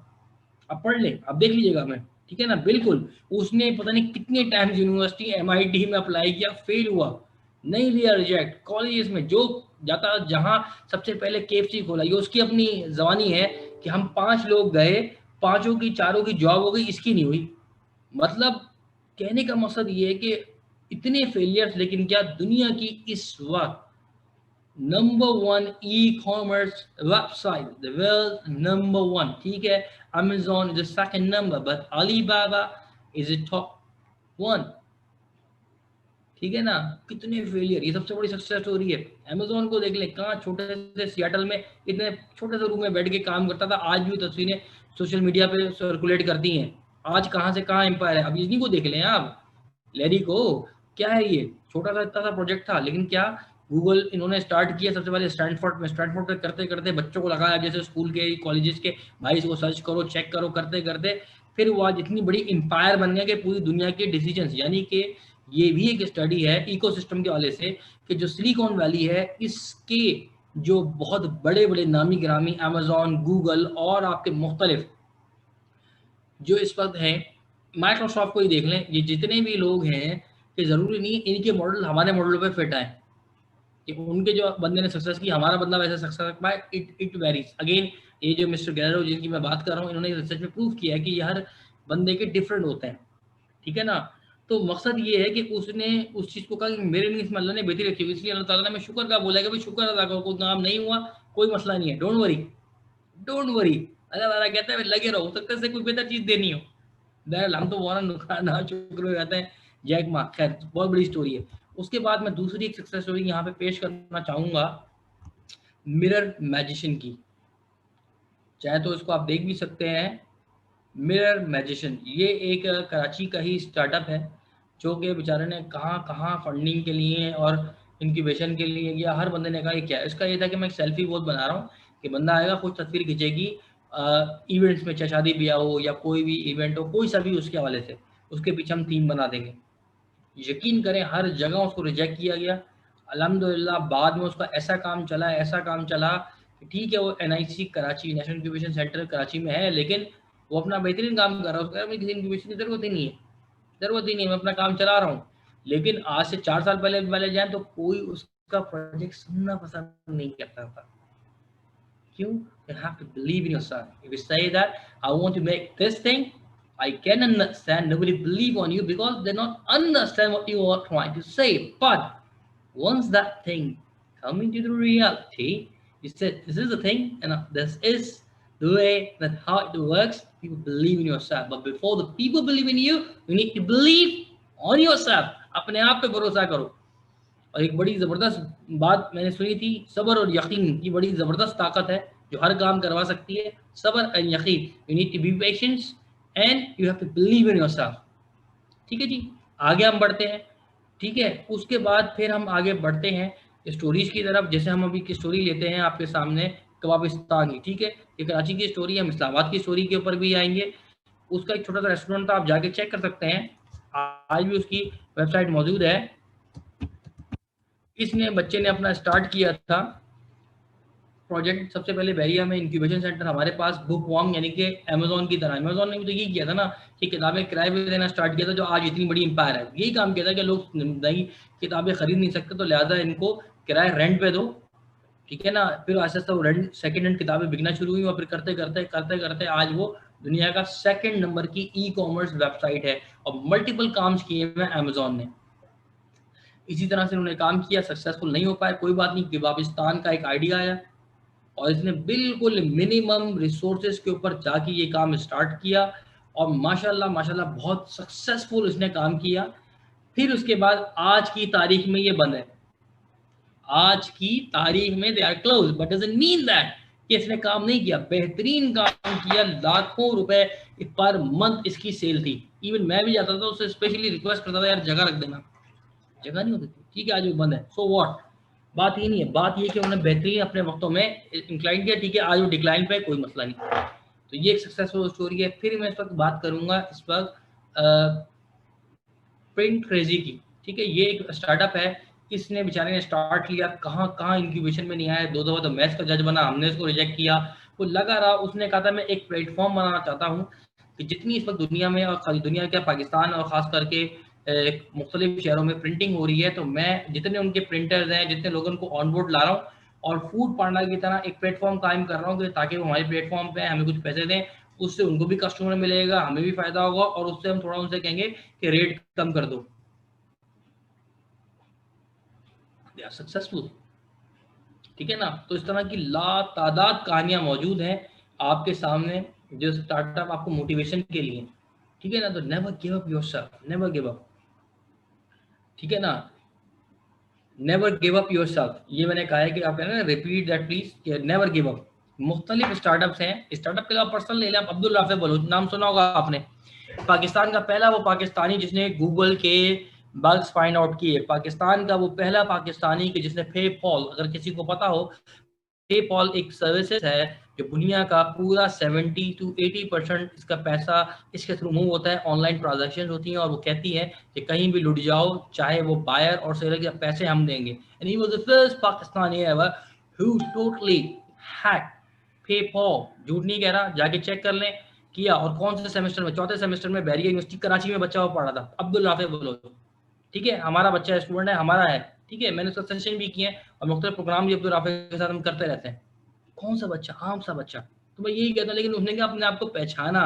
आप पढ़ ले, आप देख लीजिएगा मैं, ठीक है ना, बिल्कुल। उसने पता नहीं कितने टाइम्स यूनिवर्सिटी MIT में अप्लाई किया, फेल हुआ, नहीं लिया, रिजेक्ट। कॉलेज में जो जाता, जहाँ सबसे पहले KFC खोला, ये उसकी अपनी जबानी है कि हम 5 लोग गए, पांचों की चारों की जॉब हो गई, इसकी नहीं हुई। मतलब कहने का मकसद ये है कि इतने फेलियर्स, लेकिन क्या दुनिया की इस वक्त number 1 e-commerce website, the world number 1, ठीक है। Amazon is the second number, but Alibaba is the top 1, ठीक है ना। कितने फेलियर, ये सबसे बड़ी सक्सेस स्टोरी है। Amazon को देख ले, कहाँ छोटे से सियाटल में इतने छोटे से रूम में बैठ के काम करता था, आज भी तस्वीरें सोशल मीडिया पे सर्कुलेट करती हैं। आज कहाँ से कहाँ एम्पायर है। अब इन्हीं को देख लें आप, लैरी को। क्या है ये, छोटा सा इतना सा प्रोजेक्ट था, लेकिन क्या गूगल इन्होंने स्टार्ट किया सबसे पहले स्टैनफोर्ड में। स्टैनफोर्ड पे करते करते बच्चों को लगाया, जैसे स्कूल के कॉलेजेस के भाई इसको सर्च करो, चेक करो, करते करते फिर वो आज इतनी बड़ी एम्पायर बन गया कि पूरी दुनिया के डिसीजंस, यानी कि ये भी एक स्टडी है इकोसिस्टम के वाले से कि जो सिलिकॉन वैली है इसके जो बहुत बड़े बड़े नामी गिरामी अमेजोन, गूगल और आपके मुख्तलिफ जो इस वक्त हैं, माइक्रोसॉफ्ट को ही देख लें, ये जितने भी लोग हैं, कि ज़रूरी नहीं है इनके मॉडल हमारे मॉडलों पे फिट आए कि उनके जो बंदे ने सक्सेस की हमारा बंदा वैसे सक्सेस कर पाए। It varies again. ये जो मिस्टर गैरो जिनकी मैं बात कर रहा हूँ, इन्होंने रिसर्च में प्रूव किया है कि ये हर बंदे के डिफरेंट होते हैं, ठीक है ना। तो मकसद ये है कि उसने उस चीज़ को कहा कि मेरे लिए इसमें अल्लाह ने बेहतरी रखी हुई, इसलिए अल्लाह ताला ने मैं शुक्र का बोला कि भाई शुक्र अदा करो, कोई काम नहीं हुआ, कोई मसला नहीं है, डोंट वरी, डोंट वरी। अल्लाह ताला कहता है लगे रहो, हो सकता है से कोई बेहतर चीज़ देनी हो। बहरहाल हम तो वारा नुकसान ना शुक्र हो जाते हैं। जैक मा, खैर बहुत बड़ी स्टोरी है। उसके बाद मैं दूसरी एक सक्सेस स्टोरी यहाँ पे पेश करना चाहूँगा, मिरर मैजिशियन की। चाहे तो इसको आप देख भी सकते हैं, मिरर मैजिशियन। ये एक कराची का ही स्टार्टअप है, जो कि बेचारे ने कहाँ कहाँ फंडिंग के लिए और इंक्यूबेशन के लिए गया। हर बंदे ने कहा कि क्या, इसका ये था कि मैं एक सेल्फी बहुत बना रहा हूँ कि बंदा आएगा, कुछ तस्वीर खींचेगी इवेंट्स में, चाहे शादी ब्याह हो या कोई भी इवेंट हो, कोई सा भी उसके हवाले से, उसके पीछे हम थीम बना देंगे। यकीन करें हर जगह उसको रिजेक्ट किया गया। अल्हम्दुलिल्लाह बाद में उसका ऐसा काम चला, ऐसा काम चला कि ठीक है वो NIC Karachi, national incubation centre Karachi में है, लेकिन वो अपना बेहतरीन काम कर रहा है। उसका किसी इंक्यूबेशन की ज़रूरत ही नहीं है, ज़रूरत ही नहीं है, मैं अपना काम चला रहा हूँ। लेकिन आज से 4 साल पहले पहले जाए तो कोई उसका प्रोजेक्ट सुनना पसंद नहीं करता था। क्यों? You have to believe in yourself. If you say that I want to make this thing, I can understand nobody believe on you because they not understand what you are trying to say. But once that thing come into the reality, you said this is the thing and this is the way that how it works. People believe in yourself. But before the people believe in you, you need to believe on yourself. अपने आप पे भरोसा करो। और एक बड़ी ज़बरदस्त बात मैंने सुनी थी, सब्र और यकीन की बड़ी ज़बरदस्त ताकत है जो हर काम करवा सकती है। सब्र एंड यकीन, you need to be patience and you have to believe in yourself. ठीक है जी, आगे हम बढ़ते हैं। ठीक है, उसके बाद फिर हम आगे बढ़ते हैं स्टोरीज की तरफ। जैसे हम अभी की स्टोरी लेते हैं आपके सामने कबाबिस्तान की। ठीक है, ये कराची की स्टोरी है, हम इस्लामाबाद की स्टोरी के ऊपर भी आएंगे। उसका एक छोटा सा रेस्टोरेंट था, आप जाके चेक कर सकते हैं, आज भी उसकी वेबसाइट मौजूद है। इसने बच्चे ने अपना स्टार्ट किया था प्रोजेक्ट सबसे पहले बैरिया में इंक्यूबेशन सेंटर हमारे पास बुक वॉर्म यानी कि अमेजोन की तरह, अमेजोन ने भी तो यही किया था ना कि किताबें किराए पे देना स्टार्ट किया था, जो आज इतनी बड़ी एम्पायर है। यही काम किया था कि लोग नई किताबें खरीद नहीं सकते, तो लिहाजा इनको किराए रेंट पे दो, ठीक है ना। फिर आहिस्ता आहिस्ता वो रेंट सेकेंड हैंड किताबें बिकना शुरू हुई और फिर करते करते करते करते आज वो दुनिया का सेकंड नंबर की ई कॉमर्स वेबसाइट है और मल्टीपल काम किए हुए अमेजोन ने। इसी तरह से उन्होंने काम किया, सक्सेसफुल नहीं हो पाए, कोई बात नहीं, कि पाकिस्तान का एक आइडिया आया और इसने बिल्कुल मिनिमम रिसोर्सेज के ऊपर जाके ये काम स्टार्ट किया और माशाल्लाह माशाल्लाह बहुत सक्सेसफुल इसने काम किया। फिर उसके बाद आज की तारीख में ये बंद है, आज की तारीख में they are close, but doesn't mean that कि इसने काम नहीं किया, बेहतरीन काम किया, लाखों रुपए पर मंथ इसकी सेल थी। इवन मैं भी जाता था उससे स्पेशली रिक्वेस्ट करता था यार जगह रख देना, जगह नहीं होती थी, ठीक है आज वो बंद है, सो व्हाट। बात ये नहीं है, बात ये कि उन्होंने बेहतरीन अपने वक्तों में इंक्लाइन किया, ठीक है आज वो डिक्लाइन पे, कोई मसला नहीं। तो ये एक सक्सेसफुल स्टोरी है। फिर मैं इस वक्त बात करूंगा इस वक्त प्रिंट क्रेजी की, ठीक है। ये एक स्टार्टअप है, इसने बेचारे ने स्टार्ट लिया, कहाँ कहाँ इंक्यूबेशन में नहीं आया, दो दफा तो मैच का जज बना, हमने इसको रिजेक्ट किया, वो लगा रहा, उसने कहा था मैं एक प्लेटफॉर्म बनाना चाहता हूँ कि जितनी इस वक्त दुनिया में और खाली दुनिया क्या पाकिस्तान और ख़ास करके मुख्तलिफ शहरों में प्रिंटिंग हो रही है, तो मैं जितने उनके प्रिंटर्स हैं, जितने लोगों को ऑन बोर्ड ला रहा हूँ और फूड पांडा की तरह एक प्लेटफॉर्म कायम कर रहा हूँ कि ताकि वो हमारे प्लेटफॉर्म पे हमें कुछ पैसे दें, उससे उनको भी कस्टमर मिलेगा, हमें भी फायदा होगा और उससे हम थोड़ा उनसे कहेंगे कि रेट कम कर दो। दे आर सक्सेसफुल, ठीक है ना। तो इस तरह की लातादाद कहानियां मौजूद हैं आपके सामने जो स्टार्टअप आपको मोटिवेशन के लिए, ठीक है ना। तो never give up yourself, never give up, ठीक है ना, नेवर गिव अप योरसेल्फ। ये मैंने कहा है कि आप कहना repeat that please, never give up. मुख्तलिफ स्टार्टअप्स हैं, स्टार्टअप के लिए आप पर्सनल ले लें, आप अब्दुल राफे बलूच नाम सुना होगा आपने, पाकिस्तान का पहला वो पाकिस्तानी जिसने गूगल के बग्स फाइंड आउट किए, पाकिस्तान का वो पहला पाकिस्तानी कि जिसने पेपॉल, अगर किसी को पता हो, पेपॉल एक सर्विसेज है जो दुनिया का पूरा 70 to 80% इसका पैसा इसके थ्रू मूव होता है, ऑनलाइन ट्रांजैक्शन होती हैं और वो कहती है कि कहीं भी लुट जाओ, चाहे वो बायर और सेलर के पैसे हम देंगे। And he was the first Pakistani ever who totally hack PayPal, झूठ नहीं कह रहा, जाके चेक कर लें, किया। और कौन से सेमेस्टर में, चौथे सेमेस्टर में बैरिया यूनिवर्सिटी कराची में बच्चा वो पढ़ रहा था, अब्दुल राफे बोलो, ठीक है, हमारा बच्चा स्टूडेंट है, हमारा है, ठीक है, मैंने उसका सेशन भी किए हैं और मुख्तलिफ प्रोग्राम भी अब्दुल राफे के साथ हम करते रहते हैं। कौन सा बच्चा, आम सा बच्चा, तो मैं यही कहता हूँ, लेकिन उसने क्या अपने आप को पहचाना।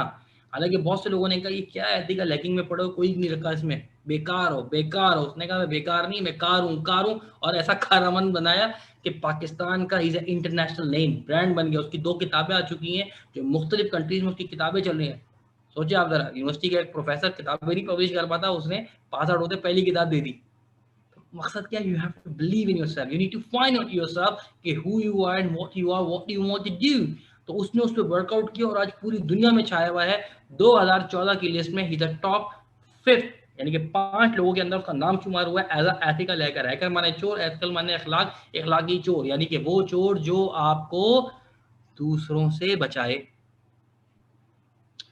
हालांकि बहुत से लोगों ने कहा ये क्या है, एथिकल हैकिंग में पढ़ो, कोई नहीं रखा इसमें, बेकार हो बेकार हो। उसने कहा मैं बेकार नहीं, मैं कार हूँ और ऐसा कारमंद बनाया कि पाकिस्तान का इज इंटरनेशनल नेम, ब्रांड बन गया। उसकी 2 किताबें आ चुकी हैं जो मुख्तलिफ कंट्रीज में उसकी किताबें चल रही हैं। सोचे आप जरा, यूनिवर्सिटी का एक प्रोफेसर किताबें नहीं पब्लिश कर पाता, उसने पास आउट होते पहली किताब दे दी। मकसद क्या, you have to believe in yourself, you need to find out yourself कि who you are and what you are, what you want to do. तो उसने उस पर वर्कआउट किया और आज पूरी दुनिया में छाया हुआ है। 2014 की लिस्ट में ही द टॉप 5, यानी कि 5 लोगों के अंदर उसका नाम शुमार हुआ है as a ethical hacker. Hacker माने चोर, एथिकल माने अखलाक, अखलाकी चोर, यानी कि वो चोर जो आपको दूसरों से बचाए,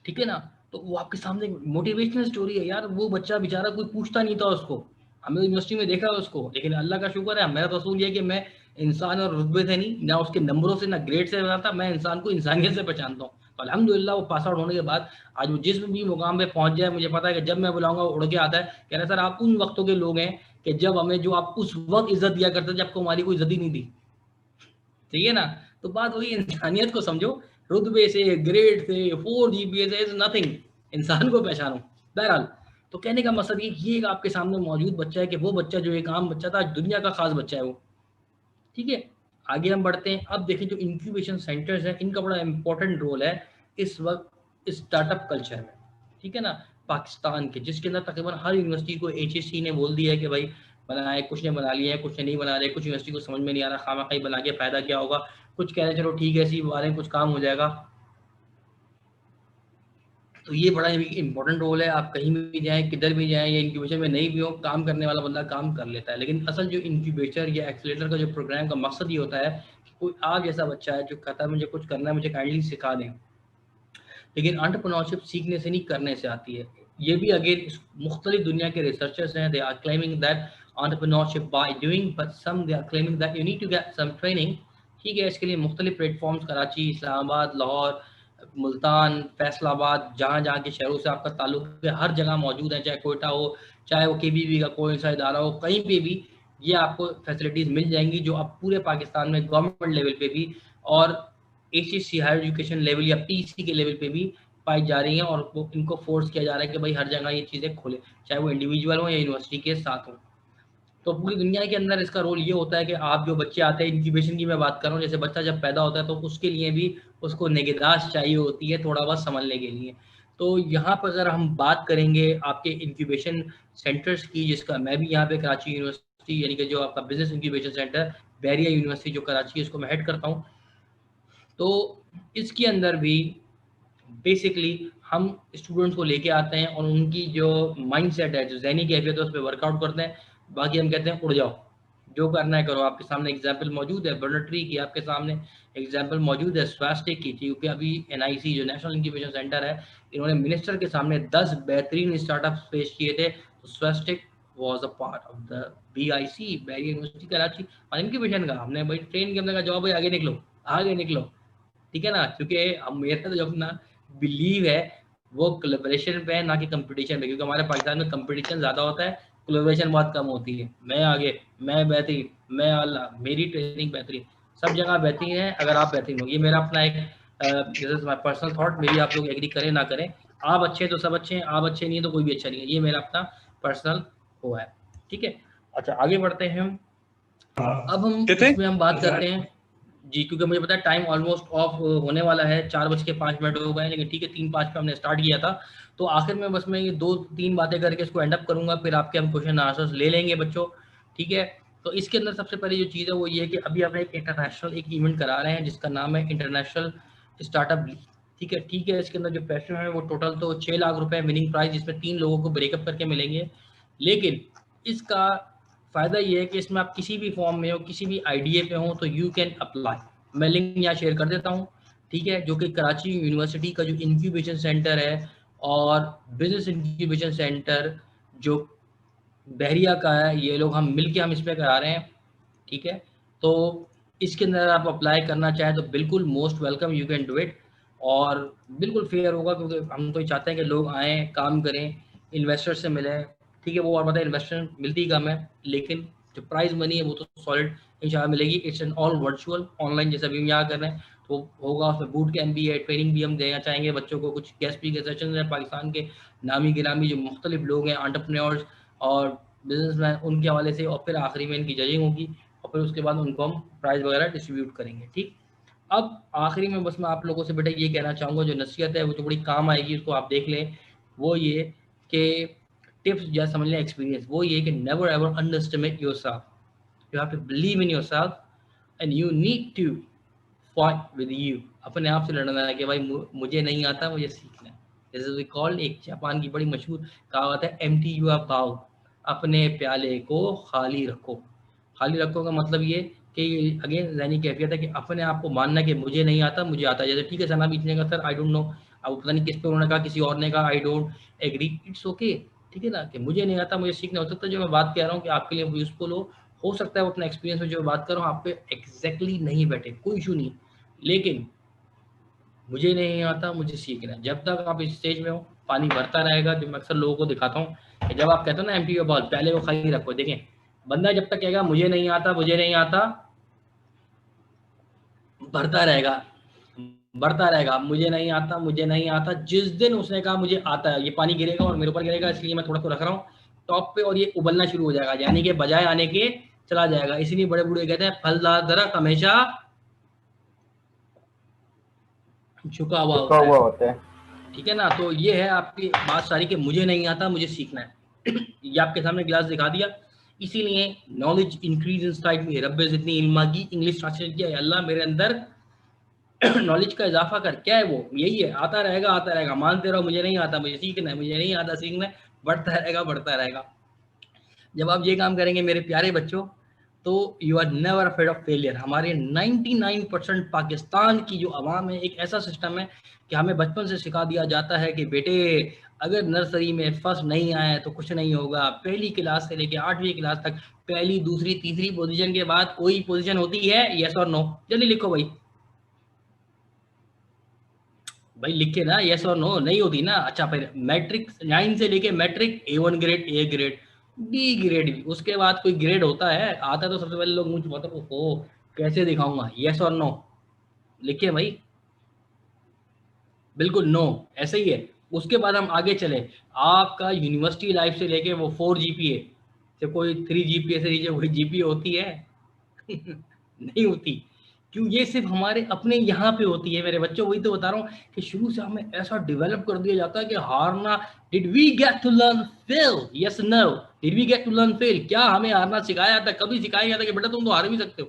ठीक है ना। तो वो आपके सामने मोटिवेशनल स्टोरी है यार। वो बच्चा बेचारा कोई पूछता नहीं था उसको, हमें यूनिवर्सिटी में देखा उसको, लेकिन अल्लाह का शुक्र है, मेरा रसूल ये कि मैं इंसान और रुतबे से नहीं, ना उसके नंबरों से, ना ग्रेड से बनाता, मैं इंसान को इंसानियत से पहचानता हूँ। तो अल्हम्दुलिल्लाह वो पास आउट होने के बाद आज वो जिस भी मुकाम पे पहुंच जाए, मुझे पता है कि जब मैं बुलाऊंगा वो उड़ के आता है, कह रहा सर आप उन वक्तों के लोग हैं कि जब हमें, जो आप उस वक्त इज्जत दिया करते जब आपको हमारी कोई इज्जत ही नहीं दी, ठीक है ना। तो बात वही, इंसानियत को समझो, रुतबे से, ग्रेड से, 4 GPA से इज नथिंग, इंसान को पहचानो। बहरहाल, तो कहने का मकसद ये आपके सामने मौजूद बच्चा है कि वो बच्चा जो एक आम बच्चा था, दुनिया का खास बच्चा है वो, ठीक है। आगे हम बढ़ते हैं। अब देखिए जो इंक्यूबेशन सेंटर्स हैं, इनका बड़ा इंपॉर्टेंट रोल है इस वक्त स्टार्टअप कल्चर में, ठीक है ना, पाकिस्तान के, जिसके अंदर तकरीबन हर यूनिवर्सिटी को HSC ने बोल दिया है कि भाई बनाए, कुछ ने बना लिया है, कुछ ने नहीं बना रहे, कुछ यूनिवर्सिटी को समझ में नहीं आ रहा खामा बना के फायदा क्या होगा, कुछ कह रहे चलो ठीक है इसी बारे में कुछ काम हो जाएगा। तो ये बड़ा इंपॉर्टेंट रोल है, आप कहीं भी जाएं, किधर भी जाएं, या इंक्यूबेशन में नहीं भी हो, काम करने वाला बंदा काम कर लेता है। लेकिन असल जो इंक्यूबेटर या एक्सीलरेटर का जो प्रोग्राम का मकसद ये होता है कि कोई आप जैसा बच्चा है जो कहता है मुझे कुछ करना है, मुझे काइंडली सिखा दें। लेकिन एंटरप्रेन्योरशिप सीखने से नहीं, करने से आती है। ये भी अगेन मुख्तलिफ दुनिया के रिसर्चर्स हैं, they are claiming that entrepreneurship by doing, but some they are claiming that you need to get some training, ठीक है, इसके लिए मुख्तलिफ प्लेटफॉर्म्स कराची, इस्लामाबाद, लाहौर, मुल्तान, फैसलाबाद, जहाँ जहाँ के शहरों से आपका ताल्लुक है, हर जगह मौजूद है, चाहे कोयटा हो, चाहे वो KBB का कोई सा इदारा हो, कहीं पे भी ये आपको फैसिलिटीज़ मिल जाएंगी जो अब पूरे पाकिस्तान में गवर्नमेंट लेवल पे भी और ACC हायर एजुकेशन लेवल या PC के लेवल पे भी पाई जा रही हैं, और वो इनको फोर्स किया जा रहा है कि भाई हर जगह ये चीज़ें खोले, चाहे वो इंडिविजुअल हो या यूनिवर्सिटी के साथ हो। तो पूरी दुनिया के अंदर इसका रोल ये होता है कि आप जो बच्चे आते हैं, इंक्यूबेशन की मैं बात कर रहा हूँ, जैसे बच्चा जब पैदा होता है तो उसके लिए भी उसको निगहदाश्त चाहिए होती है थोड़ा बहुत संभलने के लिए। तो यहाँ पर अगर हम बात करेंगे आपके इंक्यूबेशन सेंटर्स की, जिसका मैं भी यहाँ पे कराची यूनिवर्सिटी यानी कि जो आपका business incubation centre Bahria university जो कराची है, इसको मैं हेड करता हूँ। तो इसके अंदर भी बेसिकली हम स्टूडेंट्स को लेके आते हैं और उनकी जो माइंडसेट है, जो ज़हनी कैफियत है, उस पर वर्कआउट करते हैं। बाकी हम कहते हैं उड़ जाओ, जो करना है करो। आपके सामने एग्जाम्पल मौजूद है बर्नट्री की, आपके सामने एग्जाम्पल मौजूद है स्वास्टिक की, क्योंकि अभी NIC जो नेशनल इंक्यूबेशन सेंटर है, इन्होंने मिनिस्टर के सामने 10 बेहतरीन स्टार्टअप पेश किए थे। तो Swastik was a part of the BIC, Bahria university Karachi, और इंक्यूबेशन का हमने भाई ट्रेन के अंदर का जॉब है, आगे निकलो आगे निकलो, ठीक है ना। क्योंकि हम मेरा तो जो अपना बिलीव है वो कोलैबोरेशन पे है, ना कि कंपटीशन पे, क्योंकि हमारे पाकिस्तान में कंपटीशन ज़्यादा होता है, कोलैबोरेशन बहुत कम होती है। मैं आगे, मैं बेहतरीन, मैं आला, मेरी ट्रेनिंग बेहतरीन, सब जगह बेहतरीन है अगर आप बेहतरीन हो। ये मेरा अपना एक माय पर्सनल थॉट, मेरी आप लोग एग्री करें ना करें, आप अच्छे हैं तो सब अच्छे हैं, आप अच्छे नहीं है तो कोई भी अच्छा नहीं है, ये मेरा अपना पर्सनल वो है, ठीक है। अच्छा, आगे बढ़ते हैं हम। अब हम कितने इसमें हम बात करते हैं जी, क्योंकि मुझे पता है टाइम ऑलमोस्ट ऑफ होने वाला है, 4:05 हो गए, लेकिन ठीक है, 3:05 पे हमने स्टार्ट किया था। तो आखिर में बस मैं ये 2-3 बातें करके इसको एंड अप करूंगा, फिर आपके हम क्वेश्चन आंसर्स ले लेंगे बच्चों, ठीक है। तो इसके अंदर सबसे पहले जो चीज़ है वो ये है कि अभी हम एक इंटरनेशनल एक इवेंट करा रहे हैं जिसका नाम है इंटरनेशनल स्टार्टअप लीग, ठीक है। इसके अंदर जो पैसे हैं वो टोटल तो 6 लाख रुपए विनिंग प्राइज, जिसमें 3 लोगों को ब्रेकअप करके मिलेंगे। लेकिन इसका फ़ायदा ये है कि इसमें आप किसी भी फॉर्म में हो, किसी भी IDA पे हो, तो यू कैन अप्लाई। मैं लिंक यहाँ शेयर कर देता हूँ, ठीक है, जो कि कराची यूनिवर्सिटी का जो इंक्यूबेशन सेंटर है और बिजनेस इंक्यूबेशन सेंटर जो बहरिया का है, ये लोग हम मिल के हम इस पर करा रहे हैं, ठीक है। तो इसके अंदर आप अप्लाई करना चाहें तो बिल्कुल most welcome, you can do it, और बिल्कुल फेयर होगा, क्योंकि हम तो चाहते हैं कि लोग आएँ, काम करें, इन्वेस्टर से मिलें, ठीक है। वो और बताए इन्वेस्टर मिलती कम है, लेकिन जो प्राइज मनी है वो तो सॉलिड इंशाल्लाह मिलेगी। It's an all virtual online, जैसा भी हम यहाँ कर रहे हैं, तो होगा उसमें बूट कैंप भी है, ट्रेनिंग भी हम देना चाहेंगे बच्चों को, कुछ गेस्ट स्पीकर सेशन है, पाकिस्तान के नामी गिरामी जो मुख्तलिफ लोग हैं, एंटरप्रेन्योर्स और बिजनेसमैन, उनके हवाले से, और फिर आखिरी में इनकी जजिंग होगी, और फिर उसके बाद उनको हम प्राइज वगैरह डिस्ट्रीब्यूट करेंगे, ठीक। अब आखिरी में बस मैं आप लोगों से बेटा ये कहना चाहूँगा, जो नसीहत है वो जो बड़ी काम आएगी, उसको आप देख लें। वो ये कि टिप्स या समझ लें एक्सपीरियंस, वो ये कि never ever underestimate yourself, you have to believe in yourself and you need to fight with you. अपने आप से लड़ना है कि भाई मुझे नहीं आता, मुझे सीखना है। जैसे वी कॉल्ड, एक जापान की बड़ी मशहूर कहावत है, एम्प्टी योर बाउल, अपने प्याले को खाली रखो। खाली रखो का मतलब ये कि अगेन ज़हनी कैफियत है कि अपने आप को मानना कि मुझे नहीं आता, मुझे आता है। जैसे ठीक है, सना बीचने का सर आई डोंट नो, अब पता नहीं किस पे उन्होंने कहा, किसी और ने कहा I don't agree, it's okay, ठीक है ना, कि मुझे नहीं आता, मुझे सीखना। हो सकता है जो मैं बात कह रहा हूँ कि आपके लिए यूजफुल हो सकता है वो अपना एक्सपीरियंस में जो बात कर रहा हूँ आप पे एग्जैक्टली नहीं बैठे, कोई इशू नहीं, लेकिन मुझे नहीं आता, मुझे सीखना है। जब तक आप इस स्टेज में हो, पानी भरता रहेगा। जो मैं अक्सर लोगों को दिखाता हूँ कि जब आप कहते हो ना एम्प्टी योर बाउल, पहले वो खाली रखो। देखें, बंदा जब तक कहेगा मुझे नहीं आता, मुझे नहीं आता, भरता रहेगा बढ़ता रहेगा, मुझे नहीं आता, मुझे नहीं आता। जिस दिन उसने कहा मुझे आता है, ये पानी गिरेगा और मेरे ऊपर गिरेगा, इसलिए मैं थोड़ा सा रख रहा हूँ टॉप पे, और ये उबलना शुरू हो जाएगा, यानी कि बजाय आने के चला जाएगा। इसलिए बड़े बूढ़े कहते हैं फलदार दरख्त हमेशा झुका हुआ होता है, ठीक है ना। तो ये है आपकी बात सारी कि मुझे नहीं आता, मुझे सीखना है। ये आपके सामने गिलास दिखा दिया, इसीलिए नॉलेज इंक्रीज इनसाइड मी, रब्बे जितनी इल्मा की, इंग्लिश ट्रांसलेट किया, अल्लाह मेरे अंदर नॉलेज का इजाफा कर। क्या है वो? यही है, आता रहेगा, मानते रहो मुझे नहीं आता, मुझे सीखना है, मुझे नहीं आता, सीखना है, बढ़ता रहेगा। जब आप ये काम करेंगे मेरे प्यारे बच्चों, तो you are never afraid of failure. हमारे 99% पाकिस्तान की जो आवाम है, एक ऐसा सिस्टम है कि हमें बचपन से सिखा दिया जाता है कि बेटे अगर नर्सरी में फर्स्ट नहीं आए तो कुछ नहीं होगा। पहली क्लास से लेके 8वीं क्लास तक पहली दूसरी तीसरी पोजीशन के बाद कोई पोजीशन होती है, यस और नो? जल्दी लिखो भाई, भाई लिखे ना, यस और नो, नहीं होती ना। अच्छा फिर मैट्रिक 9 से लेके matric A1 grade, A grade, B grade भी, उसके बाद कोई ग्रेड होता है? आता है तो सबसे पहले लोग मुझे बोलते हैं ओ कैसे दिखाऊंगा, यस और नो लिखे भाई, बिल्कुल नो, ऐसे ही है। उसके बाद हम आगे चले, आपका यूनिवर्सिटी लाइफ से लेके वो 4 GPA से कोई 3 GPA से नीचे कोई GPA होती है? नहीं होती। क्यों? ये सिर्फ हमारे अपने यहाँ पे होती है मेरे बच्चों। वही तो बता रहा हूँ कि शुरू से हमें ऐसा डेवलप कर दिया जाता है कि हारना, did we get to learn fail, yes no? Did we get to learn fail? क्या हमें हारना सिखाया जाता है? कभी सिखाया जाता है कि बेटा तुम तो हार भी सकते हो,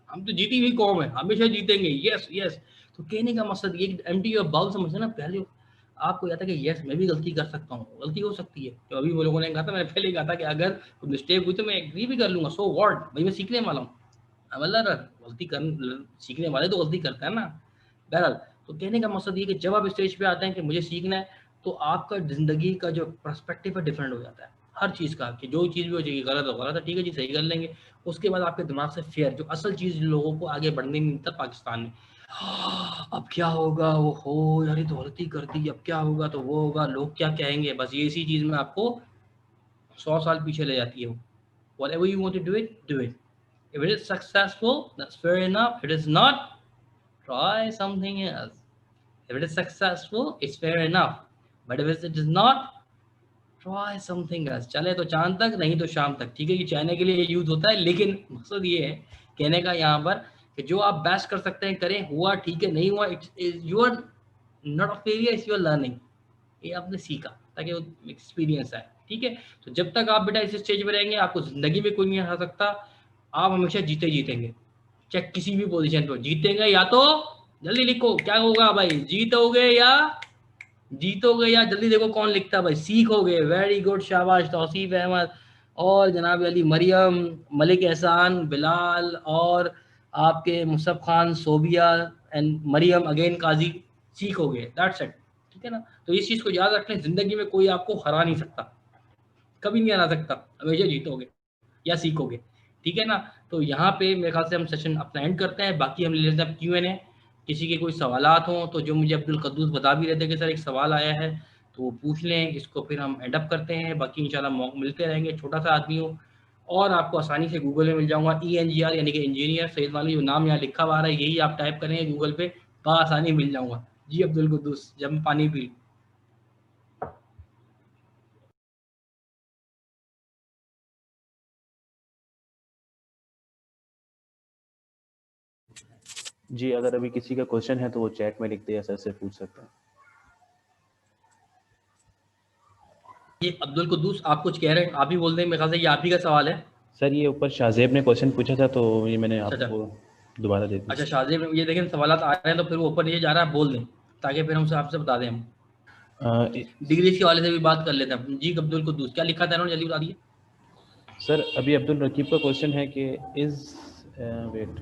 हम तो जीती हुई कौम है, हमेशा जीतेंगे, यस यस। तो कहने का मकसद ये एम्प्टी योर बाउल समझना ना। पहले आपको यह था कि यस मैं भी गलती कर सकता हूँ, गलती हो सकती है। तो अभी वो लोगों ने कहा था, मैंने पहले कहा था कि अगर कोई मिस्टेक हुई तो मैं एग्री भी कर लूंगा, सो व्हाट भाई, मैं सीखने वाला हूँ। मतलब गलती कर, सीखने वाले तो गलती करते हैं ना। बहरहाल, तो कहने का मकसद ये कि जब आप स्टेज पे आते हैं कि मुझे सीखना है, तो आपका ज़िंदगी का जो पर्सपेक्टिव है डिफरेंट हो जाता है हर चीज़ का, कि जो चीज़ भी हो जाएगी गलत हो गलत है, ठीक है जी सही कर लेंगे। उसके बाद आपके दिमाग से फेयर, जो असल चीज़ लोगों को आगे बढ़ने नहीं देता पाकिस्तान में, अब क्या होगा, वो हो यार ये तो गलती कर दी, अब क्या होगा, तो वो होगा, लोग क्या कहेंगे, बस ये इसी चीज़ में आपको 100 साल पीछे ले जाती है। Whatever you want to do it, do it. If it is successful, that's fair enough. If it is not, try something else. If it is successful, it's fair enough. But if it is not, try something else. चले तो चांद तक, नहीं तो शाम तक, ठीक है। ये चाइना के लिए यूज होता है, लेकिन मकसद ये है कहने का यहाँ पर कि जो आप बेस्ट कर सकते हैं करें। हुआ ठीक है, नहीं हुआ it's your not a failure, it's your learning. ये आपने सीखा ताकि वो एक्सपीरियंस आए, ठीक है। तो जब तक आप बेटा इस स्टेज पे रहेंगे, आपको जिंदगी में कोई नहीं हरा सकता। आप हमेशा जीते जीतेंगे, चाहे किसी भी पोजीशन पर जीतेंगे। या तो जल्दी लिखो क्या होगा भाई, जीतोगे या जीतोगे, या जल्दी देखो कौन लिखता है भाई, सीखोगे। वेरी गुड, शाबाश तौसीफ अहमद और जनाब अली, मरियम, मलिक एहसान, बिलाल और आपके मुसफ़ खान, सोबिया एंड मरियम अगेन काजी, सीखोगे, दैट्स इट, ठीक है ना। तो इस चीज़ को याद रखें, ज़िंदगी में कोई आपको हरा नहीं सकता, कभी नहीं हरा सकता, हमेशा जीतोगे या सीखोगे, ठीक है ना। तो यहाँ पे मेरे ख्याल से हम सेशन अपना एंड करते हैं। बाकी हम ले लेते हैं Q&A। किसी के कोई सवालात हों तो जो मुझे अब्दुल कद्दूस बता भी रहे थे कि सर एक सवाल आया है, तो वो पूछ लें, इसको फिर हम एंड अप करते हैं। बाकी इंशाल्लाह मौका मिलते रहेंगे, छोटा सा आदमी हूँ और आपको आसानी से गूगल में मिल जाऊँगा। ENGR यानी कि इंजीनियर सैयद वाली, जो नाम यहाँ लिखा हुआ है यही आप टाइप करेंगे गूगल पे, बआसानी मिल जाऊँगा। जी अब्दुल कद्दूस, जब मैं पानी पी। जी अगर अभी किसी का क्वेश्चन है तो वो चैट में लिख दे, सर से पूछ सकते हैं। ये अब्दुल कुद्दूस आप कुछ कह रहे हैं, आप ही बोल दें, मेरे ख्याल से ये आप ही का सवाल है। सर ये ऊपर शाहजेब ने क्वेश्चन पूछा था तो ये मैंने अच्छा आपको दोबारा दे अच्छा, दिया। शाहजेब ये देखें सवालात आ रहे हैं तो फिर वो ऊपर नीचे जा रहा है, बोल दें ताकि फिर हमसे आपसे बता दें। हम डिग्रीज के वाले से भी बात कर लेते हैं। जी अब्दुल कुद्दूस क्या लिखा था इन्होंने, जल्दी बता दिए। सर अभी अब्दुल रकीब का क्वेश्चन है कि इज वेट,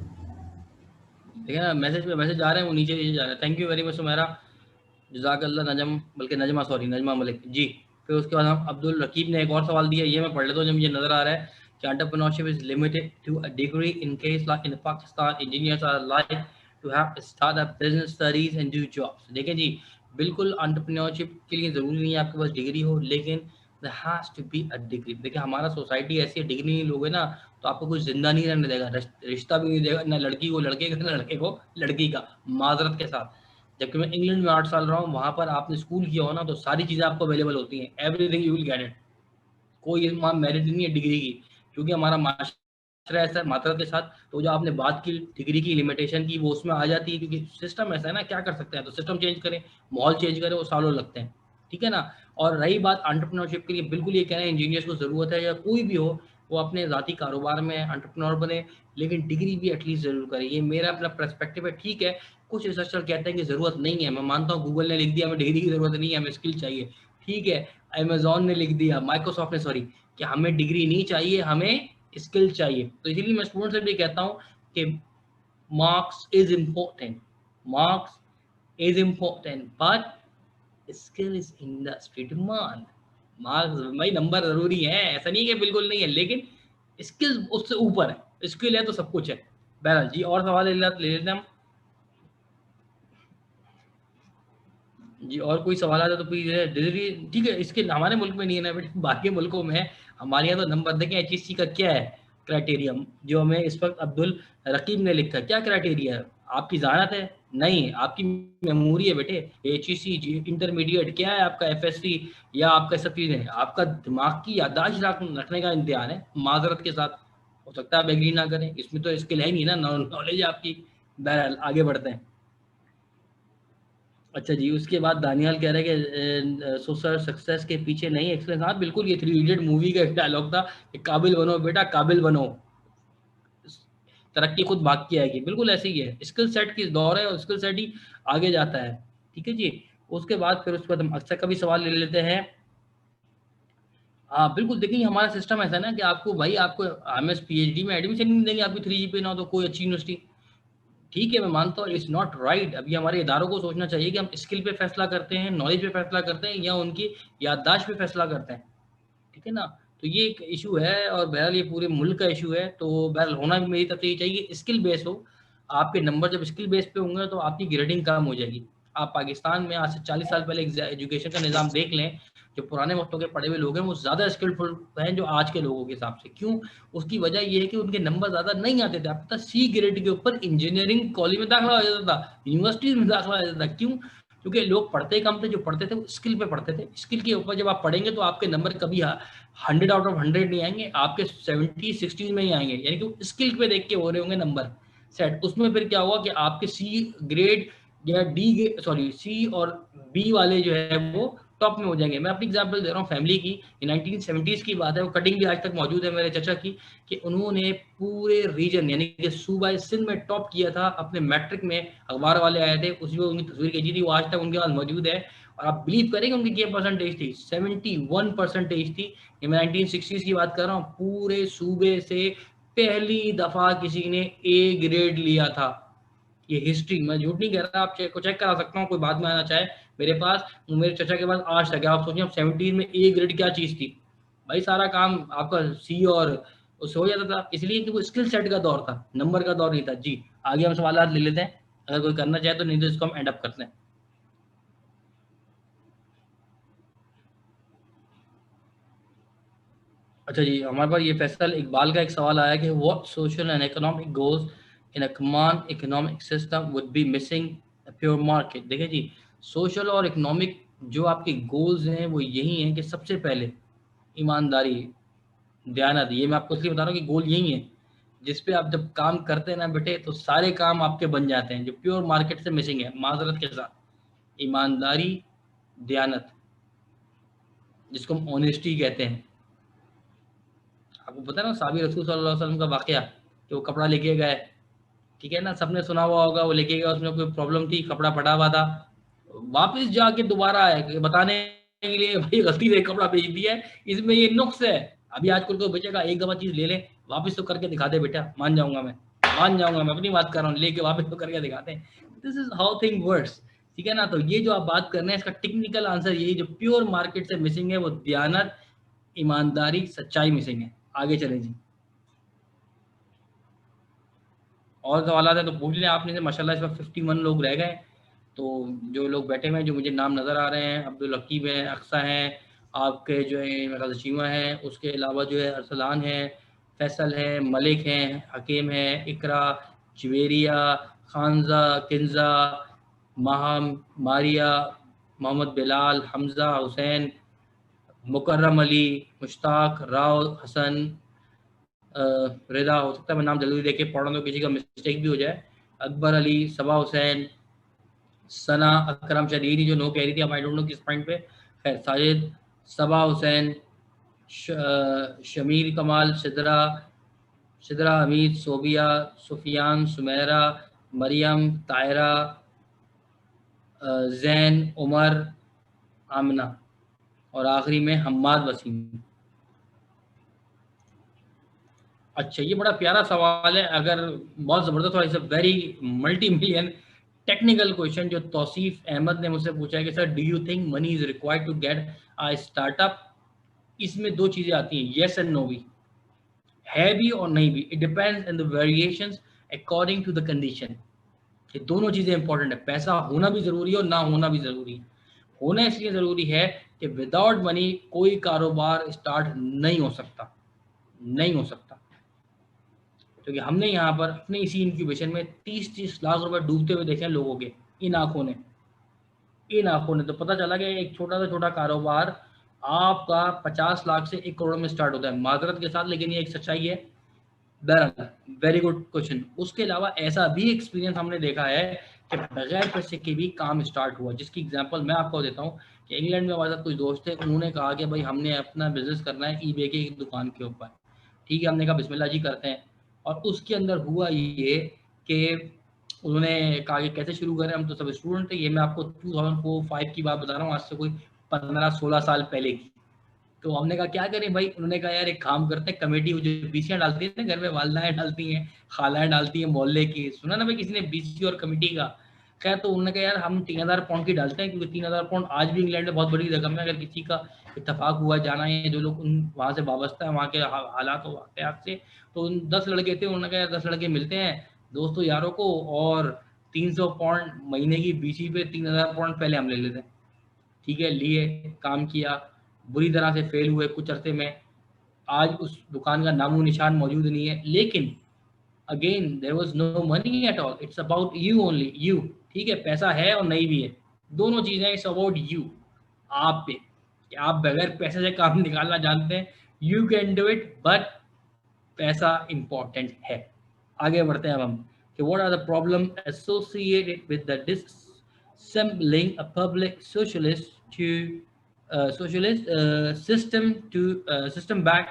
ठीक है ना, मैसेज पे मैसेज आ रहे हैं, वो नीचे नीचे जा रहे हैं। Thank you very much Sumera, जज़ाकल्लाह नजम, बल्कि नजमा, सॉरी नजमा मलिक जी। फिर उसके बाद हम अब्दुल रकीब ने एक और सवाल दिया, ये मैं पढ़ लेता हूँ जो मुझे नजर आ रहा है कि entrepreneurship is limited to a degree in case like in Pakistan engineers are like to have startup business studies and do jobs. देखें जी, बिल्कुल एंटरप्रेन्योरशिप के लिए ज़रूरी नहीं है आपके पास डिग्री हो, लेकिन there has to be a degree। देखिए हमारा सोसाइटी ऐसी है, डिग्री नहीं लोगे ना तो आपको कुछ जिंदा नहीं रहने देगा, रिश्ता भी नहीं देगा, ना लड़की को लड़के का, ना लड़के को लड़की का, माजरत के साथ। जबकि मैं इंग्लैंड में 8 साल रहा हूँ, वहाँ पर आपने स्कूल किया हो ना तो सारी चीज़ें आपको अवेलेबल होती हैं, everything you will get it. कोई वहाँ मेरिट नहीं है डिग्री की, क्योंकि हमारा माशरा ऐसा है मात्रा के साथ। तो जो आपने बात की डिग्री की लिमिटेशन की, वो उसमें आ जाती है, क्योंकि सिस्टम ऐसा है ना, क्या कर सकते हैं। तो सिस्टम चेंज करें, माहौल चेंज करें, वो सालों लगते हैं, ठीक है ना। और रही बात एंटरप्रेन्योरशिप के लिए, बिल्कुल ये कहना है इंजीनियर्स को ज़रूरत है, या कोई भी हो वो अपने ज़ाती कारोबार में एंटरप्रेन्योर बने, लेकिन डिग्री भी एटलीस्ट ज़रूर करें। ये मेरा अपना पर्सपेक्टिव है, ठीक है। कुछ रिसर्चर कहते हैं कि ज़रूरत नहीं है, मैं मानता हूँ गूगल ने लिख दिया हमें डिग्री की ज़रूरत नहीं है, हमें स्किल चाहिए, ठीक है। अमेजोन ने लिख दिया, माइक्रोसॉफ्ट ने, सॉरी, कि हमें डिग्री नहीं चाहिए, हमें स्किल चाहिए। तो इसीलिए मैं स्टूडेंट से भी कहता हूँ कि marks is important, marks is important, but skill is industry demand. Marks भाई नंबर जरूरी है, ऐसा नहीं है कि बिल्कुल नहीं है, लेकिन स्किल उससे ऊपर है। स्किल है तो सब कुछ है। बहरहाल जी, और सवाल ले लेते हैं हम। जी, और कोई सवाल आता तो प्लीज डिलीवरी, ठीक है, इसके हमारे मुल्क में नहीं है ना बेटे, बाकी मुल्कों में है। हमारे यहाँ तो नंबर देखें HEC का क्या है क्राइटेरिया, जो हमें इस वक्त अब्दुल रकीब ने लिखा है, क्या क्राइटेरिया है? आपकी ज़हानत है? नहीं, आपकी मेमोरी है बेटे। HEC इंटरमीडिएट क्या है आपका, FSC या आपका सब चीज़ें, आपका दिमाग की याददाश्त रखने का इम्तिहान है। माजरत के साथ हो सकता है आप एग्री ना करें, इसमें तो स्किल है नहीं ना, नॉलेज है आपकी। बहरहाल आगे बढ़ते हैं। अच्छा जी, उसके बाद दानियाल कह रहे हैं कि सो सर सक्सेस के पीछे नहीं एक्सपीरियंस। हाँ बिल्कुल, ये 3 इडियट मूवी का एक डायलॉग था कि काबिल बनो बेटा, काबिल बनो, तरक्की खुद भाग के आएगी। बिल्कुल ऐसे ही है, स्किल सेट की दौर है और स्किल सेट ही आगे जाता है। ठीक है जी। उसके बाद फिर उसके बाद हम अक्सर का भी सवाल ले लेते हैं। हाँ बिल्कुल, देखिए हमारा सिस्टम ऐसा है ना कि आपको भाई, आपको MS PhD में एडमिशन नहीं देंगे आपकी 3 GPA ना हो तो कोई अच्छी यूनिवर्सिटी। ठीक है, मैं मानता हूँ इट्स नॉट राइट। अभी हमारे इदारों को सोचना चाहिए कि हम स्किल पे फैसला करते हैं, नॉलेज पे फैसला करते हैं, या उनकी याददाश्त पे फैसला करते हैं। ठीक है ना? तो ये एक इशू है, और बहरहाल ये पूरे मुल्क का इशू है। तो बहरहाल होना भी मेरी तरफ से ये चाहिए कि स्किल बेस हो। आपके नंबर जब स्किल बेस पे होंगे तो आपकी ग्रेडिंग कम हो जाएगी। आप पाकिस्तान में आज से 40 साल पहले एजुकेशन का निज़ाम देख लें, जो पुराने वक्तों के पढ़े हुए लोग हैं वो ज़्यादा स्किलफुल हैं जो आज के लोगों के हिसाब से। क्यों? उसकी वजह ये है कि उनके नंबर ज़्यादा नहीं आते थे। आपको पता, C ग्रेड के ऊपर इंजीनियरिंग कॉलेज में दाखिला हो जाता था, यूनिवर्सिटीज में दाखिला हो जाता था। क्यों? क्योंकि लोग पढ़ते कम थे, जो पढ़ते थे वो स्किल पे पढ़ते थे। स्किल के ऊपर जब आप पढ़ेंगे तो आपके नंबर कभी 100 आउट ऑफ 100 नहीं आएंगे, आपके 70-60 में ही आएंगे, यानी कि स्किल पे देख के हो रहे होंगे नंबर सेट। उसमें फिर क्या हुआ कि आपके C ग्रेड या सॉरी C और B वाले जो है वो टॉप में हो जाएंगे। मैं अपनी एग्जांपल दे रहा हूँ फैमिली की, 1970s की बात है, वो कटिंग भी आज तक मौजूद है मेरे चचा की, कि उन्होंने पूरे रीजन यानी कि सूबा सिंध में टॉप किया था अपने मैट्रिक में। अखबार वाले आए थे, उसी में उनकी तस्वीर खींची थी, वो आज तक उनके पास मौजूद है। और आप बिलीव करेंगे उनकी क्या परसेंटेज थी? 71% थी। ये मैं 1960s की बात कर रहा हूँ। पूरे सूबे से पहली दफा किसी ने A ग्रेड लिया था। ये हिस्ट्री, मैं झूठ नहीं कह रहा, आप चेक करा सकता हूँ, कोई बाद में आना चाहे मेरे पास। मेरे चचा के पास आज तक है। आप सोचिए, 70 में A ग्रेड क्या चीज थी भाई? सारा काम आपका C और उससे हो जाता था, इसलिए कि वो स्किल सेट का दौर था, नंबर का दौर नहीं था जी। आगे हम सवाल ले लेते हैं, अगर कोई करना चाहे तो, नहीं तो इसको हम एंड अप करते हैं। अच्छा जी, हमारे पास ये फैसल इकबाल का एक सवाल आया कि what social and economic goals in a command economic system would be missing pure market. देखिए जी, सोशल और इकोनॉमिक जो आपके गोल्स हैं वो यही हैं कि सबसे पहले ईमानदारी, दयानत। ये मैं आपको इसलिए बता रहा हूँ कि गोल यही है जिस पे आप जब काम करते हैं ना बेटे, तो सारे काम आपके बन जाते हैं, जो प्योर मार्केट से मिसिंग है। माजरत के साथ, ईमानदारी, दयानत, जिसको हम ऑनेस्टी कहते हैं। आपको पता है ना साबिर रसूल सल्लल्लाहु अलैहि वसल्लम का वाकया, कि वो कपड़ा लेके गए, ठीक है ना, सबने सुना हुआ होगा, वो लेके गया, उसमें कोई प्रॉब्लम थी, कपड़ा फटा हुआ था, वापस जाके दोबारा आए बताने के लिए भाई गलती से कपड़ा भेज दिया है, इसमें ये नुक्स है। अभी आजकल कोई बचेगा एक दफा चीज ले ले, वापस तो करके दिखा दे बेटा, मान जाऊंगा मैं, मान जाऊंगा मैं, अपनी बात कर रहा हूँ, लेके वापस तो करके दिखाते हैं। This is how thing works. ठीक है ना? तो ये जो आप बात कर रहे हैं, इसका टेक्निकल आंसर यही, जो प्योर मार्केट से मिसिंग है वो दयानत, ईमानदारी, सच्चाई मिसिंग है। आगे चलें जी, और सवाल है तो पूछ लें आपने से। माशाल्लाह इस वक्त 51 लोग रह गए। तो जो लोग बैठे हुए हैं, जो मुझे नाम नज़र आ रहे हैं, अब्दुल हकीम है, अक्सा हैं, आपके जो है मेरे ख्याल से शीमा है, उसके अलावा जो है अरसलान है, फैसल है, मलिक हैं, हकीम है, इकरा, जवेरिया, खानजा, किन्जा, माहम, मारिया, मोहम्मद बिलाल, हमज़ा, हुसैन, मुकर्रम अली, मुश्ताक, राव, हसन, रिदा। हो सकता है मैं नाम जल्दी देख के पढ़ रहा हूँ तो किसी का मिस्टेक भी हो जाए। अकबर अली, सबा हुसैन, सना, अकरम शरीरी जो नो कह रही थी, अब आई डोंट नो किस पॉइंट पे, खैर साजिद, सबा हुसैन, शमीर कमाल, सिदरा, सिदरा हमीद, सोबिया, सुफियान, सुमेरा, मरियम, तायरा, जैन, उमर, आमना, और आखिरी में हम्माद वसीम। अच्छा, ये बड़ा प्यारा सवाल है, अगर बहुत ज़बरदस्त और it's a very multi million technical question जो तौसीफ अहमद ने मुझसे पूछा है कि sir, do you think money is required to get a startup? इसमें दो चीज़ें आती हैं, येस एंड नो भी, है भी और नहीं भी। It depends in the variations according to the condition. ये दोनों चीज़ें इंपॉर्टेंट है, पैसा होना भी ज़रूरी है और ना होना भी ज़रूरी है। होना इसलिए ज़रूरी है कि विदाउट मनी कोई कारोबार स्टार्ट नहीं हो सकता, नहीं हो सकता। क्योंकि हमने यहाँ पर अपने इसी इंक्यूबेशन में 30-30 लाख रुपए डूबते हुए देखे हैं लोगों के, इन आंखों ने तो पता चला कि एक छोटा सा छोटा कारोबार आपका 50 लाख से 1 करोड़ में स्टार्ट होता है, माजरत के साथ, लेकिन ये एक सच्चाई है। बहरहाल वेरी गुड क्वेश्चन। उसके अलावा ऐसा भी एक्सपीरियंस हमने देखा है कि बगैर पैसे के भी काम स्टार्ट हुआ, जिसकी एग्जांपल मैं आपको देता हूँ कि इंग्लैंड में हमारे साथ कुछ दोस्त थे, उन्होंने कहा कि भाई हमने अपना बिजनेस करना है ईबे की एक दुकान के ऊपर। ठीक है, हमने कहा बिस्मिल्लाह जी करते हैं। और उसके अंदर हुआ ये कि उन्होंने कहा कि कैसे शुरू करें, हम तो सब स्टूडेंट थे। ये मैं आपको 2004-5 की बात बता रहा हूँ, आज से कोई 15-16 साल पहले की। तो हमने कहा क्या करें भाई, उन्होंने कहा यार एक काम करते हैं, कमेटी जो बीसियाँ डालती है ना घर में, वालदाएँ डालती हैं, खालाएँ डालती हैं मोहल्ले की, सुना ना भाई किसी ने बीसी और कमेटी का? खैर, तो उन्होंने कहा यार हम 3000 पाउंड की डालते हैं, क्योंकि 3000 पाउंड आज भी इंग्लैंड में बहुत बड़ी रकम है। अगर किसी का इत्तेफाक हुआ जाना है, जो लोग उन वहाँ से वाबस्ता है, वहाँ के हालात और वाक़यात से, तो उन 10 लड़के थे, उन्होंने कहा यार 10 लड़के मिलते हैं दोस्तों यारों को, और 300 पाउंड महीने की बीसी पे 3000 पाउंड पहले हम ले लेते हैं। ठीक है, लिए, काम किया, बुरी तरह से फेल हुए कुछ अरसे में। आज उस दुकान का नामो निशान मौजूद नहीं है, लेकिन again there was no money at all, it's about you only, you. ठीक है, पैसा है और नहीं भी है, दोनों चीजें, इट्स अबाउट यू, आप पे, कि आप बगैर पैसे से काम निकालना जानते हैं। You can do it, but पैसा इंपॉर्टेंट है। आगे बढ़ते हैं अब हम कि what are the problem associated with the disassembling a public socialist system to system back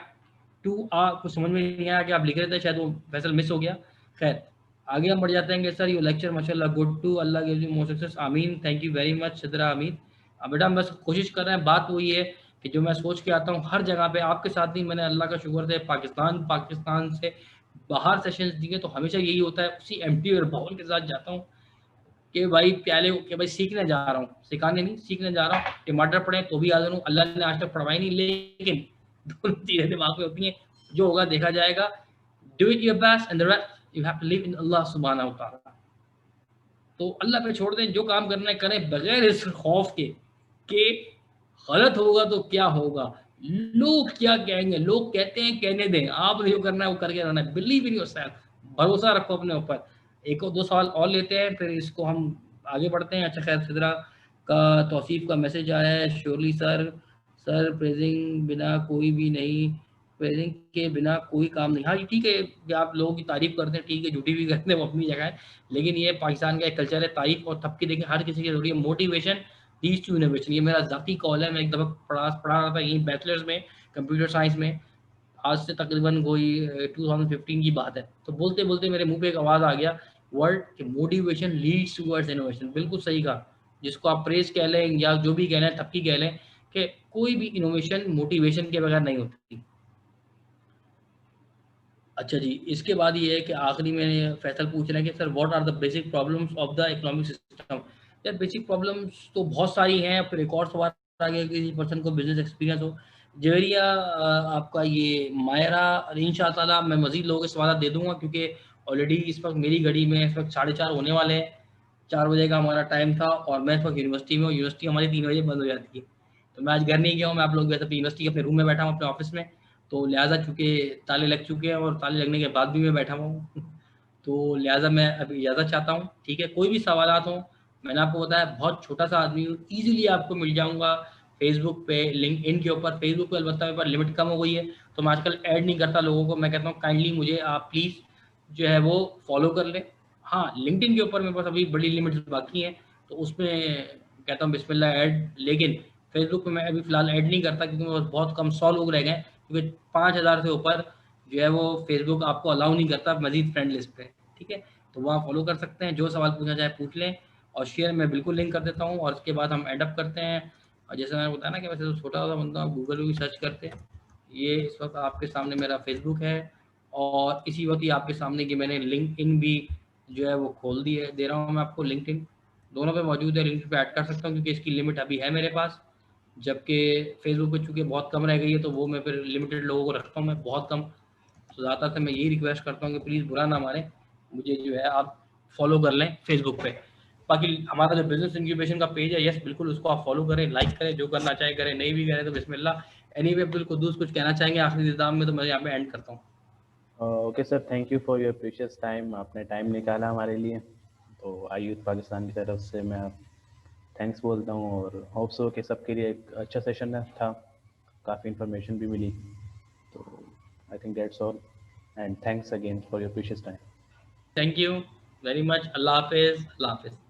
to आ। कुछ समझ में नहीं आया कि आप लिख रहे थे, शायद वो फैसल मिस हो गया। खैर, आगे हम बढ़ जाते हैं कि सर, योर लेक्चर माशाल्लाह good too, Allah gives you more success, आमीन, thank you very much Sidra आमीन। अब बेटा हम बस कोशिश कर रहे हैं, बात वही है कि जो मैं सोच के आता हूँ हर जगह पे आपके साथ ही, मैंने अल्लाह का शुक्र से पाकिस्तान से बाहर सेशंस दिए, तो हमेशा यही होता है, उसी एम्प्टी और भवन के साथ जाता हूँ कि भाई प्याले कि भाई सीखने जा रहा हूँ, सिखाने नहीं, सीखने जा रहा हूँ। टमाटर पढ़े तो भी आ जाऊँ, अल्लाह ने आज तक पढ़वाई नहीं, लेकिन दोनों चीजें दिमाग में होती हैं, जो होगा देखा जाएगा। Do it your best and the rest you have to leave in Allah सुब्हानहू व तआला। तो अल्लाह पे छोड़ दें, जो काम करना है करें, बगैर इस खौफ के कि गलत होगा तो क्या होगा, लोग क्या कहेंगे। लोग कहते हैं, कहने दें, आपने जो करना है वो करके रहना है। बिलीव इन योरसेल्फ, भरोसा रखो अपने ऊपर। एक और दो सवाल और लेते हैं, फिर इसको हम आगे बढ़ते हैं। अच्छा खैर, सिद्रा का तौसीफ का मैसेज आया है, श्योरली सर, सर प्रेजिंग बिना कोई भी नहीं, प्रेजिंग के बिना कोई काम नहीं। हाँ, ये ठीक है कि आप लोगों की तारीफ करते हैं, ठीक है, झूठी भी करते हैं, वो अपनी जगह है, लेकिन ये पाकिस्तान का एक कल्चर है, तारीफ और थपकी देखें हर किसी की जरूरी है। मोटिवेशन लीड्स टू इनोवेशन, ये मेरा ज़ाती कॉल है। मैं एक दफ़ा पढ़ा रहा था यहीं बैचलर्स में, कंप्यूटर साइंस में, आज से तकरीबन कोई 2015 की बात है। तो बोलते बोलते मेरे मुंह पे एक आवाज़ आ गया, वर्ड कि मोटिवेशन लीड्स टूवर्ड्स इनोवेशन। बिल्कुल सही कहा, जिसको आप प्रेज कह लें या जो भी कह लें, थपकी कह लें, कि कोई भी इनोवेशन मोटिवेशन के बगैर नहीं होती। अच्छा जी, इसके बाद ये है कि आखिरी में फैसल पूछ रहे हैं कि sir, what are the basic problems of the economic system? यार बेसिक प्रॉब्लम्स तो बहुत सारी हैं, फिर एक और सवाल आ गया कि किसी पर्सन को बिजनेस एक्सपीरियंस हो। जवेरिया, आपका ये मायरा, इंशाअल्लाह मैं मजीद लोगों के सवाल दे दूंगा, क्योंकि ऑलरेडी इस वक्त मेरी घड़ी में इस वक्त 4:30 होने वाले हैं, 4 बजे का हमारा टाइम था, और मैं इस वक्त यूनिवर्सिटी में हूँ। यूनिवर्सिटी हमारी 3 बजे बंद हो जाती है, तो मैं आज घर नहीं गया हूँ, मैं आप लोग वैसे अपनी यूनिवर्सिटी के अपने रूम में बैठा हूँ, अपने ऑफिस में। तो लिहाजा चूँकि ताले लग चुके हैं, और ताले लगने के बाद भी मैं बैठा हुआ हूँ, तो लिहाजा मैं अभी इजाज़त चाहता हूँ। ठीक है, कोई भी सवालात हों, मैंने आपको बताया बहुत छोटा-सा आदमी हूँ, ईज़िली आपको मिल जाऊँगा फेसबुक पे, लिंक्डइन के ऊपर। फेसबुक पे अलबत्ता मेरे पास लिमिट कम हो गई है, तो मैं आजकल ऐड नहीं करता लोगों को। मैं कहता हूँ काइंडली मुझे आप प्लीज़ जो है वो फ़ॉलो कर लें। हाँ, लिंक्डइन के ऊपर मेरे पास अभी बड़ी लिमिट्स बाकी हैं, तो उसमें कहता हूँ बिस्मिल्लाह ऐड। लेकिन फेसबुक पे मैं अभी फ़िलहाल ऐड नहीं करता, क्योंकि मेरे पास बहुत कम 100 लोग रह गए हैं, क्योंकि 5000 से ऊपर जो है वो फेसबुक आपको अलाउ नहीं करता मजीद फ्रेंड लिस्ट पे। ठीक है, तो वहाँ फॉलो कर सकते हैं, जो सवाल पूछना चाहे पूछ लें, और शेयर मैं बिल्कुल लिंक कर देता हूँ। और उसके बाद हम एंड अप करते हैं। और जैसे मैंने बताया ना कि वैसे तो छोटा सा बंदा, गूगल में भी सर्च करते हैं। ये इस वक्त आपके सामने मेरा फेसबुक है, और इसी वक्त ही आपके सामने कि मैंने लिंक्डइन भी जो है वो खोल दी है, दे रहा हूँ मैं आपको लिंक्डइन, दोनों पे मौजूद है, लिंक्डइन पे ऐड कर सकता हूँ क्योंकि इसकी लिमिट अभी है मेरे पास, जबकि फेसबुक पे चूंकि बहुत कम रह गई है तो वो मैं फिर लिमिटेड लोगों को रखता हूँ मैं, बहुत कम। तो ज़्यादातर मैं यही रिक्वेस्ट करता हूँ कि प्लीज़ बुरा ना माने, मुझे जो है आप फॉलो कर लें फेसबुक पे। बाकी हमारा जो बिजनेस इंक्यूबेशन का पेज है, यस बिल्कुल उसको आप फॉलो करें, लाइक करें, जो करना चाहे करें, नहीं भी करें तो बिस्मिल्लाह। एनीवे अब्दुल कुद्दूस कुछ कहना चाहेंगे आखिरी निज़ाम में, तो मैं यहाँ पे एंड करता हूँ। Okay sir, thank you for your precious time, आपने टाइम निकाला हमारे लिए, तो आई यूथ पाकिस्तान की तरफ से मैं थैंक्स बोलता हूँ और होप सो कि सबके लिए एक अच्छा सेशन था, काफ़ी इन्फॉर्मेशन भी मिली, तो I think that's all and thanks again for your precious time. Thank you very much. अल्लाह हाफिज़, अल्लाह हाफिज़।